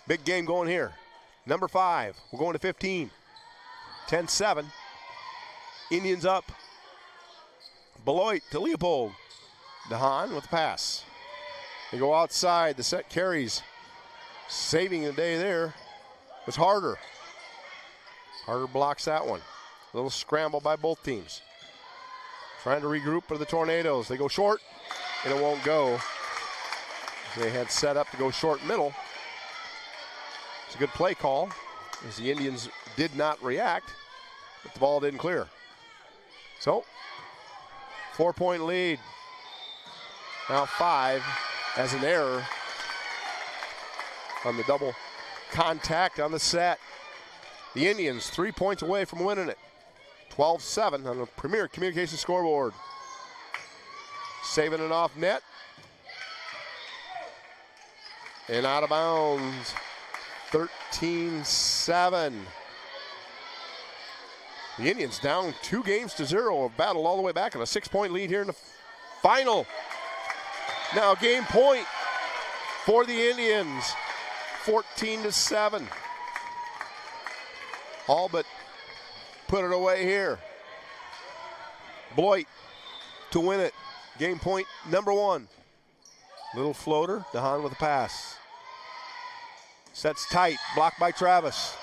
Big game going here. Number 5, we're going to 15. 10-7. Indians up. Beloit to Leopold. DeHaan with the pass. They go outside. The set carries. Saving the day there was Harder. Harder blocks that one. A little scramble by both teams. Trying to regroup for the Tornadoes. They go short, and it won't go. They had set up to go short middle. It's a good play call, as the Indians did not react, but the ball didn't clear. So, 4-point lead. Now 5 as an error on the double contact on the set. The Indians 3 points away from winning it. 12-7 on the Premier Communications scoreboard. Saving it off net. And out of bounds. 13-7. The Indians down 2-0, have battled all the way back in a 6-point lead here in the final. Now game point for the Indians, 14-7. All but put it away here. Beloit to win it. Game point number 1. Little floater, DeHaan with a pass. Sets tight, blocked by Travis.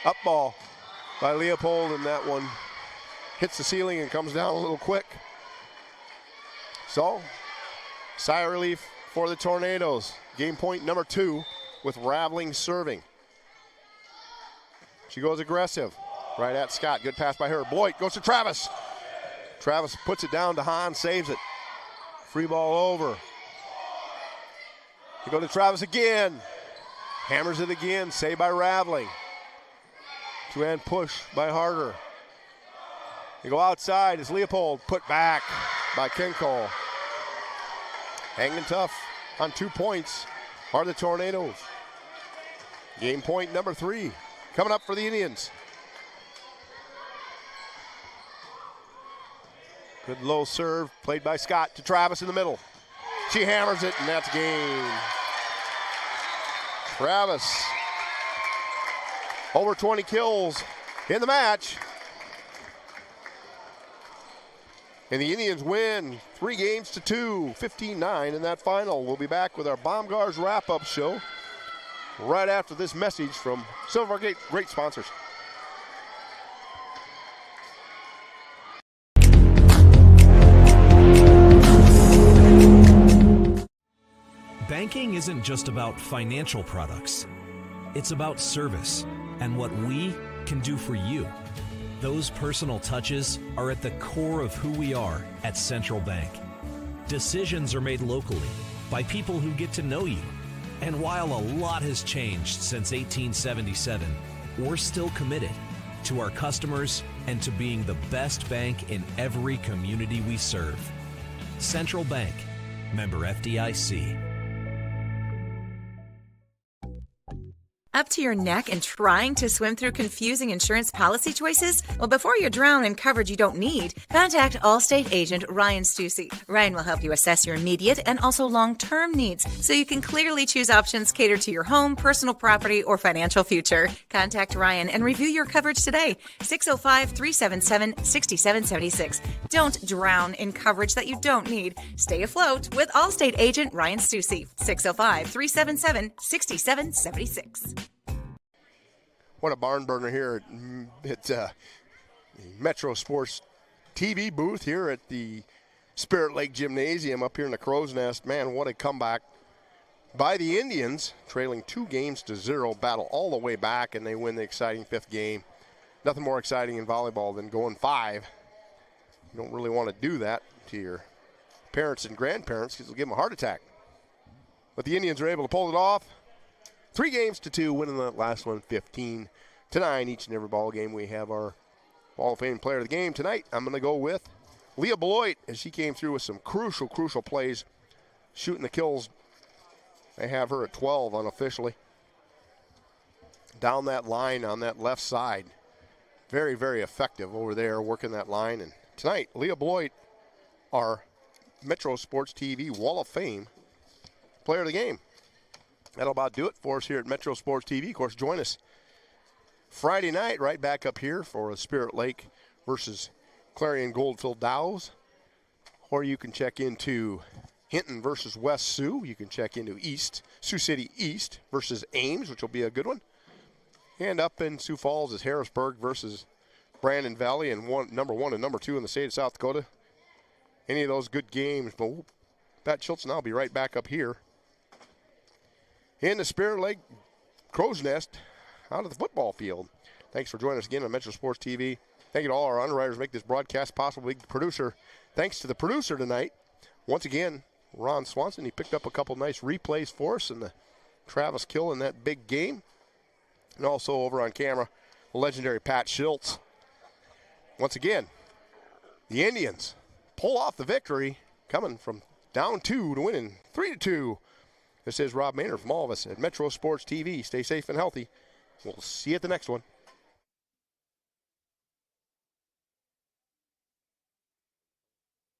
Up ball by Leopold, and that one hits the ceiling and comes down a little quick. So, sigh of relief for the Tornadoes. Game point number 2 with Raveling serving. She goes aggressive, right at Scott. Good pass by her. Beloit goes to Travis. Travis puts it down. DeHaan saves it. Free ball over. They go to Travis again. Hammers it again. Saved by Raveling. Two-hand push by Harder. They go outside as Leopold put back by Kinkle. Hanging tough on 2 points are the Tornadoes. Game point number 3 coming up for the Indians. Good low serve played by Scott to Travis in the middle. She hammers it, and that's game. Travis, over 20 kills in the match. And the Indians win 3-2, 15-9 in that final. We'll be back with our Baumgars wrap-up show right after this message from some of our great sponsors. Banking isn't just about financial products. It's about service and what we can do for you. Those personal touches are at the core of who we are at Central Bank. Decisions are made locally by people who get to know you. And while a lot has changed since 1877, we're still committed. to our customers, and to being the best bank in every community we serve. Central Bank, member FDIC. Up to your neck and trying to swim through confusing insurance policy choices? Well, before you drown in coverage you don't need, contact Allstate agent Ryan Stussy. Ryan will help you assess your immediate and also long-term needs so you can clearly choose options catered to your home, personal property, or financial future. Contact Ryan and review your coverage today. 605-377-6776. Don't drown in coverage that you don't need. Stay afloat with Allstate agent Ryan Stussy. 605-377-6776. What a barn burner here at the Metro Sports TV booth here at the Spirit Lake Gymnasium up here in the Crow's Nest. Man, what a comeback by the Indians, trailing 2-0, battle all the way back, and they win the exciting 5th game. Nothing more exciting in volleyball than going 5. You don't really want to do that to your parents and grandparents because it'll give them a heart attack. But the Indians are able to pull it off. 3-2, winning the last one 15-9. Each and every ball game we have our Hall of Fame player of the game. Tonight I'm going to go with Leah Beloit as she came through with some crucial plays, shooting the kills. They have her at 12 unofficially. Down that line on that left side. Very, very effective over there working that line. And tonight, Leah Beloit, our Metro Sports TV Wall of Fame player of the game. That'll about do it for us here at Metro Sports TV. Of course, join us Friday night right back up here for Spirit Lake versus Clarion Goldfield Dows. Or you can check into Hinton versus West Sioux. You can check into Sioux City East versus Ames, which will be a good one. And up in Sioux Falls is Harrisburg versus Brandon Valley, and number 1 and number 2 in the state of South Dakota. Any of those good games. But Pat Schultz and I'll be right back up here in the Spirit Lake Crow's Nest out of the football field. Thanks for joining us again on Metro Sports TV. Thank you to all our underwriters who make this broadcast possible. Big producer. Thanks to the producer tonight. Once again, Ron Swanson. He picked up a couple nice replays for us in the Travis Kill in that big game. And also over on camera, the legendary Pat Schultz. Once again, the Indians pull off the victory, coming from down 2 to winning 3-2. This is Rob Maynard from all of us at Metro Sports TV. Stay safe and healthy. We'll see you at the next one.